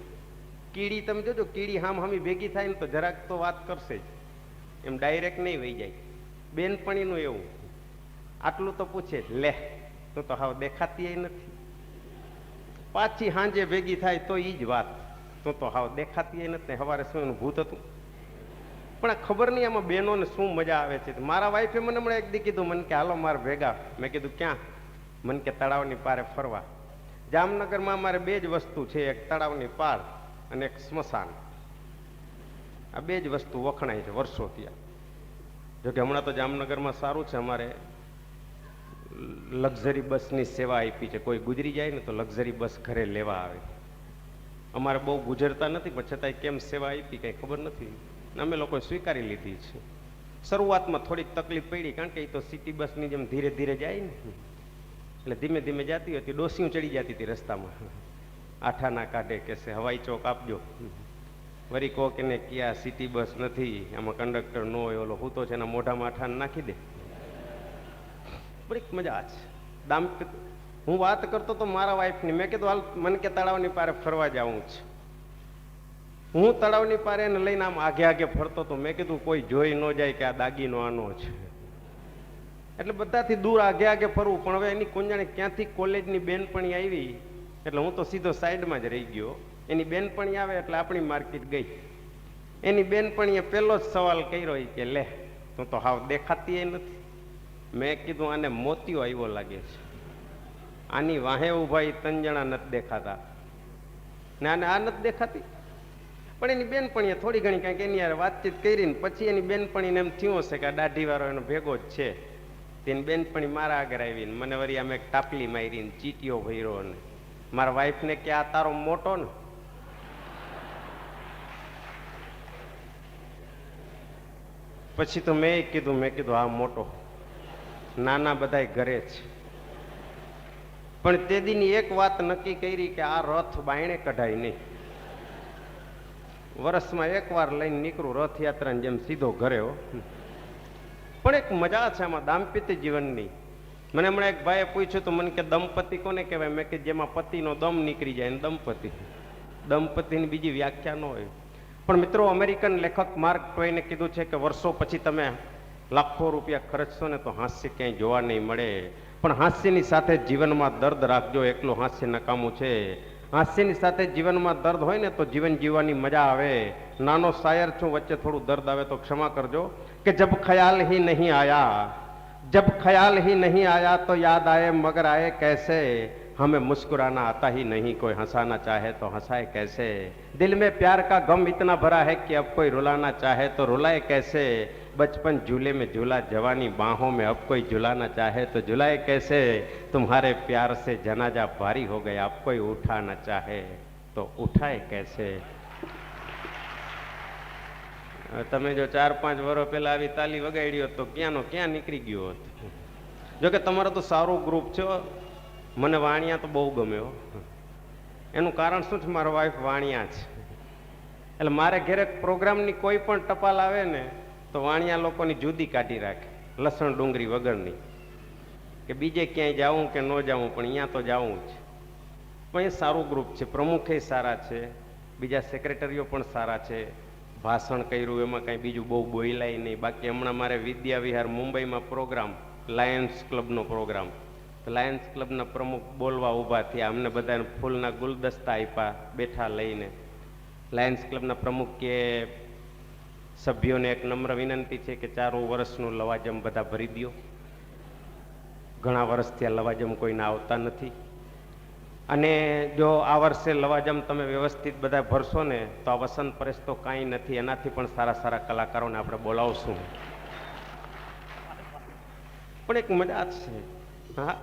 કીડી તમે જોજો, કીડી હામી ભેગી થાય ને તો જરાક તો વાત કરશે જ, એમ ડાયરેક્ટ નહીં વહી જાય. બેનપણીનું એવું, આટલું તો પૂછે લે તો હાવ દેખાતી નથી. પાછી હાંજે ભેગી થાય તો ઈ જ વાત, તો હાવ દેખાતી નથી. સવારે શું એનું ભૂત હતું. પણ આ ખબર નહીં આમાં બહેનોને શું મજા આવે છે. મારા વાઈફે મને હમણાં એક દી કીધું, મને કે હાલો મારે ભેગા. મેં કીધું ક્યાં? મને કે તળાવની પારે ફરવા. જામનગરમાં અમારે બે જ વસ્તુ છે, એક તળાવની પાર અને એક સ્મશાન. આ બે જ વસ્તુ વખણાય છે વર્ષોથી. જોકે હમણાં તો જામનગરમાં સારું છે, અમારે લક્ઝરી બસની સેવા આપી છે. કોઈ ગુજરી જાય ને તો લક્ઝરી બસ ઘરે લેવા આવે. અમારે બહુ ગુજરતા નથી, પણ છતાંય કેમ સેવા આપી કંઈ ખબર નથી. અમે લોકોએ સ્વીકારી લીધી છે. શરૂઆતમાં થોડીક તકલીફ પડી, કારણ કે એ તો સિટી બસની જેમ ધીરે ધીરે જાય ને, એટલે ધીમે ધીમે જતી હતી. ડોસીઓ ચડી જતી હતી રસ્તામાં, આઠા ના કાઢે કે છે હવાઈ ચોક આપજો. વરી કહો કે ને ક્યાં સિટી બસ નથી, આમાં કંડક્ટર ન હોય, ઓલો હું તો છે એના મોઢામાં આઠાને નાખી દે. બડી મજા છે. હું વાત કરતો તો મારા વાઈફની, મેં કીધું હાલ મને કે તળાવની પારે ફરવા જવું છે. હું તળાવની પારે એને લઈને આમ આગે આગે ફરતો હતો. મેં કીધું કોઈ જોઈ ન જાય કે આ દાગીનો આનો છે, એટલે બધાથી દૂર આગે આગે ફરવું. પણ હવે એની કોંજાણે ક્યાંથી કોલેજની બેનપણી આવી, એટલે હું તો સીધો સાઈડમાં જ રહી ગયો. એની બેનપણી આવે એટલે આપણી માર્કેટ ગઈ. એની બેનપણીએ પહેલો જ સવાલ કર્યો કે લે તું તો હાવ દેખાતી નથી. મેં કીધું આને મોતિયો આવ્યો લાગે છે, આની વાહે ઉભા એ ત્રણ જણા નથી દેખાતા ને આને આ નથી દેખાતી. પણ એની બેનપણીએ થોડી ઘણી કાંઈક એની યાર વાતચીત કરીને પછી એની બેનપણીને એમ થયું હશે કે આ દાઢીવાળો એનો ભેગો જ છે. તેની બેનપણી મારા આગળ આવીને મને વળી આમ એક ટાપલી મારીને ચીટીઓ ભર્યો. ને મારા વાઈફને કે આ તારો મોટો ને? પછી તો મેં કીધું હા મોટો. નાના બધાય ઘરે છે. પણ તે દીની એક વાત નક્કી કરી કે આ રથ બાયણે કઢાય નહીં. વર્ષમાં એકવાર લઈને નીકળું રથયાત્રાની જેમ સીધો ઘરે હો. પણ એક મજા છે આમાં દાંપત્ય જીવનની. મને હમણાં એક ભાઈએ પૂછ્યું તો મને કે દંપતિ કોને કહેવાય? મેં કે જેમાં પતિનો દમ નીકળી જાય ને દંપતિ. દંપતિની બીજી વ્યાખ્યા ન હોય. પણ મિત્રો, અમેરિકન લેખક માર્ક ટ્વેઇને કીધું છે કે વર્ષો પછી તમે લાખો રૂપિયા ખર્ચશો ને તો હાસ્ય ક્યાંય જોવા નહીં મળે, પણ હાસ્યની સાથે જીવનમાં દર્દ રાખજો. એકલું હાસ્ય નકામું છે. હાસ્યની સાથે જીવનમાં દર્દ હોય ને તો જીવન જીવવાની મજા આવે. નાનો શાયર છું, વચ્ચે થોડું દર્દ આવે તો ક્ષમા કરજો. કે જબ ખ્યાલ હી નહીં આયા, जब ख्याल ही नहीं आया तो याद आए मगर आए कैसे, हमें मुस्कुराना आता ही नहीं, कोई हंसाना चाहे तो हंसाए कैसे, दिल में प्यार का गम इतना भरा है कि अब कोई रुलाना चाहे तो रुलाए कैसे, बचपन झूले में झूला जवानी बाहों में अब कोई झुलाना चाहे तो झुलाए कैसे, तुम्हारे प्यार से जनाजा भारी हो गया अब कोई उठाना चाहे तो उठाए कैसे. તમે જો 4-5 વર્ષ પહેલા આવી તાલી વગાડી હોત તો ક્યાંનો ક્યાં નીકળી ગયો હોત. જોકે તમારો તો સારું ગ્રુપ છે. મને વાણિયા તો બહુ ગમ્યો. એનું કારણ શું છે? મારો વાઈફ વાણિયા છે. એટલે મારે ઘરે પ્રોગ્રામની કોઈ પણ ટપાલ આવે ને તો વાણિયા લોકોની જુદી કાઢી રાખે, લસણ ડુંગળી વગરની, કે બીજે ક્યાંય જાવું કે ન જાવું પણ અહીંયા તો જાવું જ. પણ એ સારું ગ્રુપ છે. પ્રમુખે સારા છે, બીજા સેક્રેટરીઓ પણ સારા છે. ભાષણ કર્યું એમાં કાંઈ બીજું બહુ બોલાય નહીં. બાકી હમણાં મારે વિદ્યા વિહાર મુંબઈમાં પ્રોગ્રામ, લાયન્સ ક્લબનો પ્રોગ્રામ, તો લાયન્સ ક્લબના પ્રમુખ બોલવા ઊભા થયા. અમને બધાને ફૂલના ગુલદસ્તા આપ્યા બેઠા લઈને. લાયન્સ ક્લબના પ્રમુખ કે સભ્યોને એક નમ્ર વિનંતી છે કે 4 વર્ષનું લવાજમ બધા ભરી દો. ઘણા વર્ષથી આ લવાજમ કોઈને આવતા નથી, અને જો આ વર્ષે લવાજમ તમે વ્યવસ્થિત બધા ભરશો ને તો આ વસંત પરેશ તો કાંઈ નથી, એનાથી પણ સારા સારા કલાકારોને આપણે બોલાવશું. પણ એક મજા છે. હા,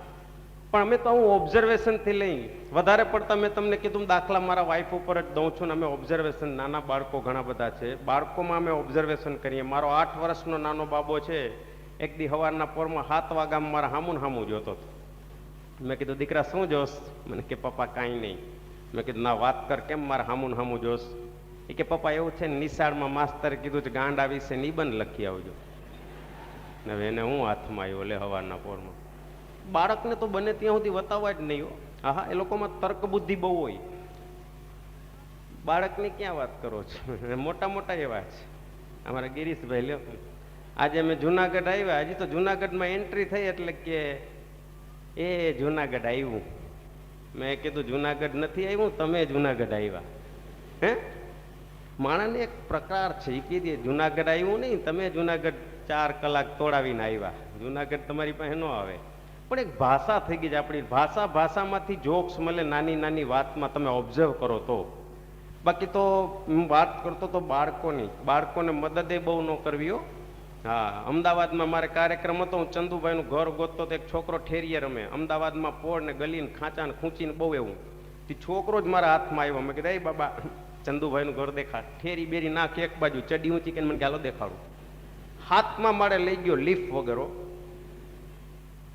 પણ અમે તો હું ઓબ્ઝર્વેશનથી લઈ વધારે પડતા મેં તમને કીધું દાખલા મારા વાઈફ ઉપર જ દઉં છું ને. અમે ઓબ્ઝર્વેશન, નાના બાળકો ઘણા બધા છે, બાળકોમાં અમે ઓબ્ઝર્વેશન કરીએ. મારો 8 વર્ષનો નાનો બાબો છે, એક દી સવારના પોરમાં 7 વાગ્યામાં મારા હામું હામું જોતો હતો. મેં કીધું દીકરા શું જોશ? મને કે પપ્પા કાંઈ નહીં. મેં કીધું ના વાત કર, કેમ મારા હામું હામું જોશ? એ કે પપ્પા એવું છે ને, નિશાળમાં માસ્તરે કીધું છે ગાંડા વિશે નિબંધ લખી આવજો. હવે એને હું હાથમાં આવ્યો લે સવારના પોરમાં. બાળકને તો બને ત્યાં સુધી વતાવવા જ નહીં હો. હા, એ લોકોમાં તર્ક બુદ્ધિ બહુ હોય. બાળકની ક્યાં વાત કરો છો? મોટા મોટા એવા છે. અમારા ગિરીશભાઈ લ્યો, આજે અમે જુનાગઢ આવ્યા, હજી તો જુનાગઢમાં એન્ટ્રી થઈ એટલે કે એ જુનાગઢ આવ્યું. મેં કીધું જુનાગઢ નથી આવ્યું, તમે જુનાગઢ આવ્યા. હે, માણસને એક પ્રકાર છે. એ કીધી જુનાગઢ આવ્યું નહીં, તમે જુનાગઢ 4 કલાક તોડાવીને આવ્યા. જુનાગઢ તમારી પાસે ન આવે. પણ એક ભાષા થઈ ગઈ છે આપણી. ભાષામાંથી જોક્સ મળે નાની નાની વાતમાં, તમે ઓબ્ઝર્વ કરો તો. બાકી તો હું વાત કરતો તો બાળકોને મદદે બહુ ન કરવી હો. હા, અમદાવાદમાં મારે કાર્યક્રમ હતો, હું ચંદુભાઈનું ઘર ગોતતો તો એક છોકરો ઠેરીએ રમે. અમદાવાદમાં પોળ ને ગલીને ખાંચાને ખૂંચીને બહુ એવું. તે છોકરો જ મારા હાથમાં આવ્યો. મેં કીધું એ બાબા ચંદુભાઈનું ઘર દેખાડ. ઠેરી બેરી નાખ એક બાજુ, ચડી ઊંચી કે મને ચાલો દેખાડું. હાથમાં મારે લઈ ગયો લીફ વગેરો.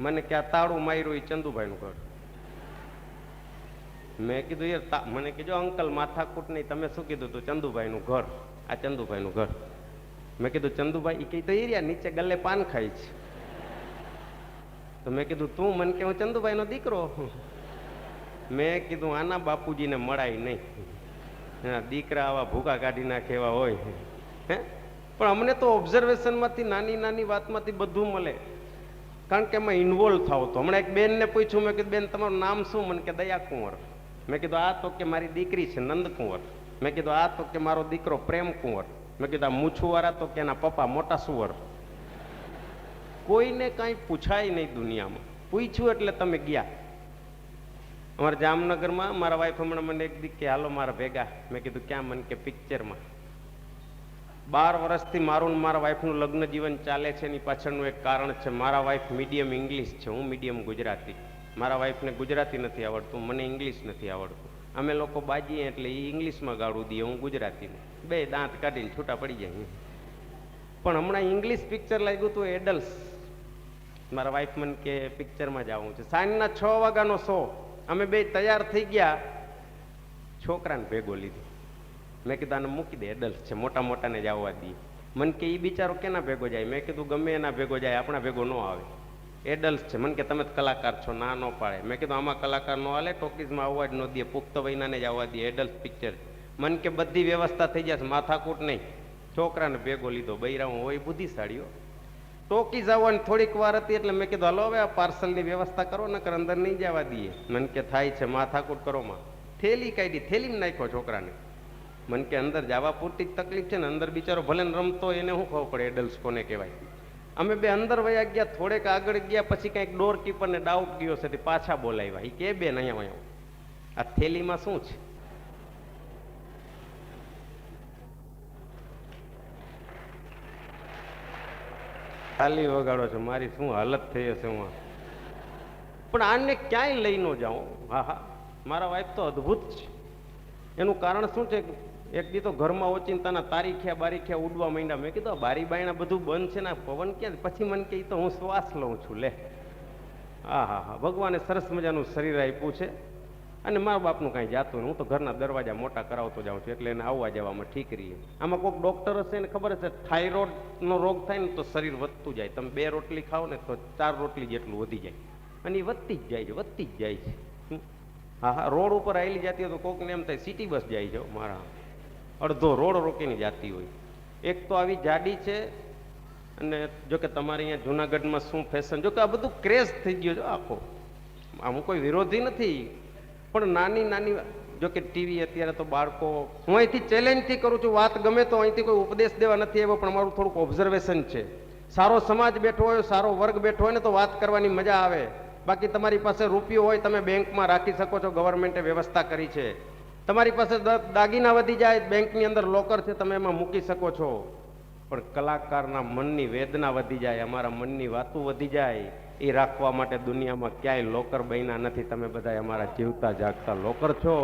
મને કે આ તાળું માર્યું એ ચંદુભાઈનું ઘર. મેં કીધું યાર, મને કીધું અંકલ માથાકૂટ નહીં, તમે શું કીધું તું? ચંદુભાઈનું ઘર. આ ચંદુભાઈનું ઘર. મેં કીધું ચંદુભાઈ? એ કહી તો એરિયા નીચે ગલ્લે પાન ખાય છે. તો મેં કીધું તું? મને કે હું ચંદુભાઈનો દીકરો. મેં કીધું આના બાપુજીને મળાય નહીં. હા, દીકરા આવા ભૂકા કાઢી નાખે એવા હોય. હે, પણ અમને તો ઓબ્ઝર્વેશનમાંથી નાની નાની વાતમાંથી બધું મળે, કારણ કે એમાં ઇન્વોલ્વ થાવ. તો હમણાં એક બેનને પૂછ્યું, મેં કીધું બેન તમારું નામ શું? મને કે દયા કુંવર. મેં કીધું આ તો કે મારી દીકરી છે નંદ કુંવર. મેં કીધું આ તો કે મારો દીકરો પ્રેમ કુંવર. મેં કીધું આ મૂછુવાળા તો કે એના પપ્પા મોટા સુવર. કોઈને કાંઈ પૂછાય નહીં દુનિયામાં. પૂછ્યું એટલે તમે ગયા. અમારા જામનગરમાં મારા વાઈફ હમણાં મને એક દી કે હાલો મારા ભેગા. મેં કીધું ક્યાં? મને કે પિક્ચરમાં. 12 વર્ષથી મારું ને મારા વાઈફનું લગ્ન જીવન ચાલે છે. એની પાછળનું એક કારણ છે, મારા વાઈફ મીડિયમ ઇંગ્લિશ છે, હું મીડિયમ ગુજરાતી. મારા વાઈફને ગુજરાતી નથી આવડતું, મને ઇંગ્લિશ નથી આવડતું. અમે લોકો બાજીએ એટલે એ ઇંગ્લિશમાં ગાળું દઈએ, હું ગુજરાતીમાં. બે દાંત કાઢીને છૂટા પડી જાય. પણ હમણાં ઇંગ્લિશ પિક્ચર લાગ્યું હતું એડલ્સ. મારા વાઈફ મને કે પિક્ચરમાં જવું છે. સાંજના 6 વાગ્યાનો શો. અમે બે તૈયાર થઈ ગયા, છોકરાને ભેગો લીધો. મેં કીધું આને મૂકી દે, એડલ્ટ છે, મોટા મોટાને જ આવવા દઈએ. મને કે એ બિચારો કેના ભેગો જાય? મેં કીધું ગમે એના ભેગો જાય, આપણા ભેગો ન આવે. એડલ્ટ છે. મને કે તમે કલાકાર છો, ના ન પાડે. મેં કીધું આમાં કલાકાર ન હાલે, ટોકીઝમાં આવવા જ ન દે, પુખ્ત વયનાને જ આવવા દે, એડલ્ટ પિક્ચર. મને કે બધી વ્યવસ્થા થઈ જશે, માથાકૂટ નહીં. છોકરાને ભેગો લીધો, બૈરાઓ હોય બુદ્ધિશાળીઓ. ટોકીઝ આવવાની થોડીક વાર હતી એટલે મેં કીધું હાલો હવે આ પાર્સલની વ્યવસ્થા કરો, નકર અંદર નહીં જવા દઈએ. મને કે થાય છે, માથાકૂટ કરો માં. થેલી કાઢી, થેલીમાં નાખ્યો છોકરાને. મને કે અંદર જવા પૂરતી જ તકલીફ છે ને, અંદર બિચારો ભલે ને રમતો હોય, એને શું ખબર પડે એડલ્ટ કોને કહેવાય. અમે બે અંદર વયા ગયા, થોડેક આગળ ગયા પછી કંઈક ડોર કીપરને ડાઉટ ગયો છે, પાછા બોલાવ્યા. એ કે બેન અહીંયા આ થેલીમાં શું છે? ખાલી વગાડો છો, મારી શું હાલત થઈ હશે હું. પણ આને ક્યાંય લઈ ન જાઉં. હા હા, મારા વાઈફ તો અદ્ભુત છે. એનું કારણ શું છે? એક દી તો ઘરમાં ઓચિંતાના તારીખ્યા બારીખ્યા ઉડવા માંડ્યા. મેં કીધું બારી બાયણા બધું બંધ છે ને, પવન ક્યાં? પછી મને કહે તો હું શ્વાસ લઉં છું. લે, હા હા હા, ભગવાને સરસ મજાનું શરીર આપ્યું છે અને મારા બાપનું કાંઈ જાતું નહીં. હું તો ઘરના દરવાજા મોટા કરાવતો જાઉં છું, એટલે એને આવવા જવામાં ઠીક રહીએ. આમાં કોઈક ડોક્ટર હશે ને ખબર હશે, થાઇરોઇડનો રોગ થાય ને તો શરીર વધતું જાય. તમે 2 રોટલી ખાઓ ને તો 4 રોટલી જેટલું વધી જાય, અને એ વધતી જ જાય છે, વધતી જ જાય છે. હા હા, રોડ ઉપર આવેલી જતી હોય તો કોકને એમ થાય સિટી બસ જાય છે. મારા અડધો રોડ રોકીને જાતી હોય. એક તો આવી જાડી છે. અને જો કે તમારે અહીંયા જુનાગઢમાં શું ફેશન, જો કે આ બધું ક્રેઝ થઈ ગયો છે આખો. આમ કોઈ વિરોધી નથી, પણ નાની નાની જો કે ટીવી અત્યારે તો બાળકો, હું અહીંથી ચેલેન્જથી કરું છું, વાત ગમે તો અહીંથી કોઈ ઉપદેશ દેવા નથી આવ્યો, પણ મારું થોડુંક ઓબ્ઝર્વેશન છે. સારો સમાજ બેઠો હોય, સારો વર્ગ બેઠો હોય ને તો વાત કરવાની મજા આવે. બાકી તમારી પાસે રૂપિયો હોય, તમે બેંકમાં રાખી શકો છો, ગવર્મેન્ટે વ્યવસ્થા કરી છે. તમારી પાસે દાગીના વધી જાય, બેંકની અંદર લોકર છે, તમે એમાં મૂકી શકો છો. પણ કલાકારના મનની વેદના વધી જાય, અમારા મનની વાતો વધી જાય, એ રાખવા માટે દુનિયામાં ક્યાંય લોકર બન્યા નથી. તમે બધા અમારા જીવતા જાગતા લોકર છો,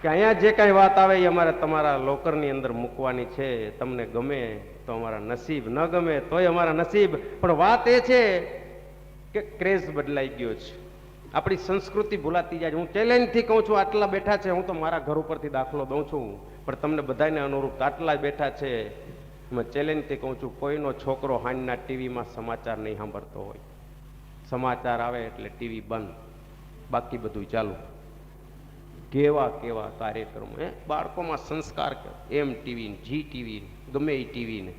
કે અહીંયા જે કાંઈ વાત આવે એ અમારે તમારા લોકરની અંદર મૂકવાની છે. તમને ગમે તો અમારા નસીબ, ન ગમે તોય અમારા નસીબ. પણ વાત એ છે કે ક્રેઝ બદલાઈ ગયો છે, આપણી સંસ્કૃતિ ભૂલાતી જાય છે. હું ચેલેન્જથી કહું છું, આટલા બેઠા છે, હું તો મારા ઘર ઉપરથી દાખલો દઉં છું, પણ તમને બધાને અનુરૂપ આટલા બેઠા છે. હું ચેલેન્જથી કહું છું, કોઈનો છોકરો હાંજના ટીવીમાં સમાચાર નહીં સાંભળતો હોય. સમાચાર આવે એટલે ટીવી બંધ, બાકી બધું ચાલુ. કેવા કેવા કાર્યક્રમો, બાળકોમાં સંસ્કાર, એમ ટીવી, જી ટીવી, ગમે એ ટીવી ને.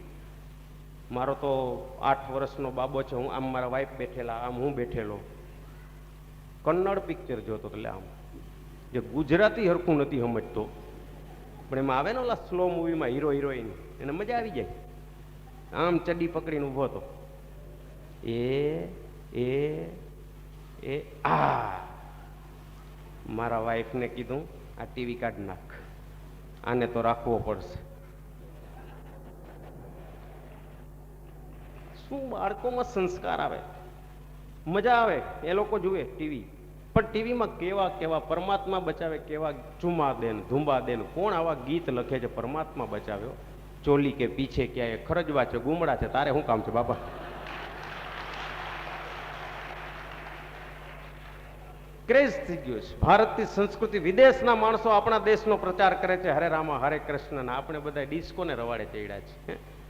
મારો તો 8 વર્ષનો બાબો છે, હું આમ મારા વાઈફ બેઠેલા, આમ હું બેઠેલો, કન્નડ પિક્ચર જોતો. એટલે આમ જે ગુજરાતી હરખું નથી સમજતો, પણ એમાં આવે ને ઓલા સ્લો મૂવીમાં હીરો હિરોઈન, એને મજા આવી જાય. આમ ચડ્ડી પકડીને ઊભો હતો, એ આ મારા વાઈફને કીધું આ ટીવી કાઢ નાખ, આને તો રાખવો પડશે. શું બાળકોમાં સંસ્કાર આવે, મજા આવે, એ લોકો જુએ ટીવી. પણ ટીવીમાં કેવા કેવા પરમાત્મા બચાવે, કેવા ચુમા દેન ધુંબા દેન. કોણ આવા ગીત લખે છે, પરમાત્મા બચાવ્યો, ચોલી કે પીછે ક્યાંય ખરજવા છે, ગુમડા છે, તારે શું કામ છે બાપા? ક્રેઝ થઈ ગયો છે ભારતની સંસ્કૃતિ. વિદેશના માણસો આપણા દેશનો પ્રચાર કરે છે, હરે રામા હરે કૃષ્ણ, આપણે બધા ડિસ્કોને રવાડે ચડ્યા છે.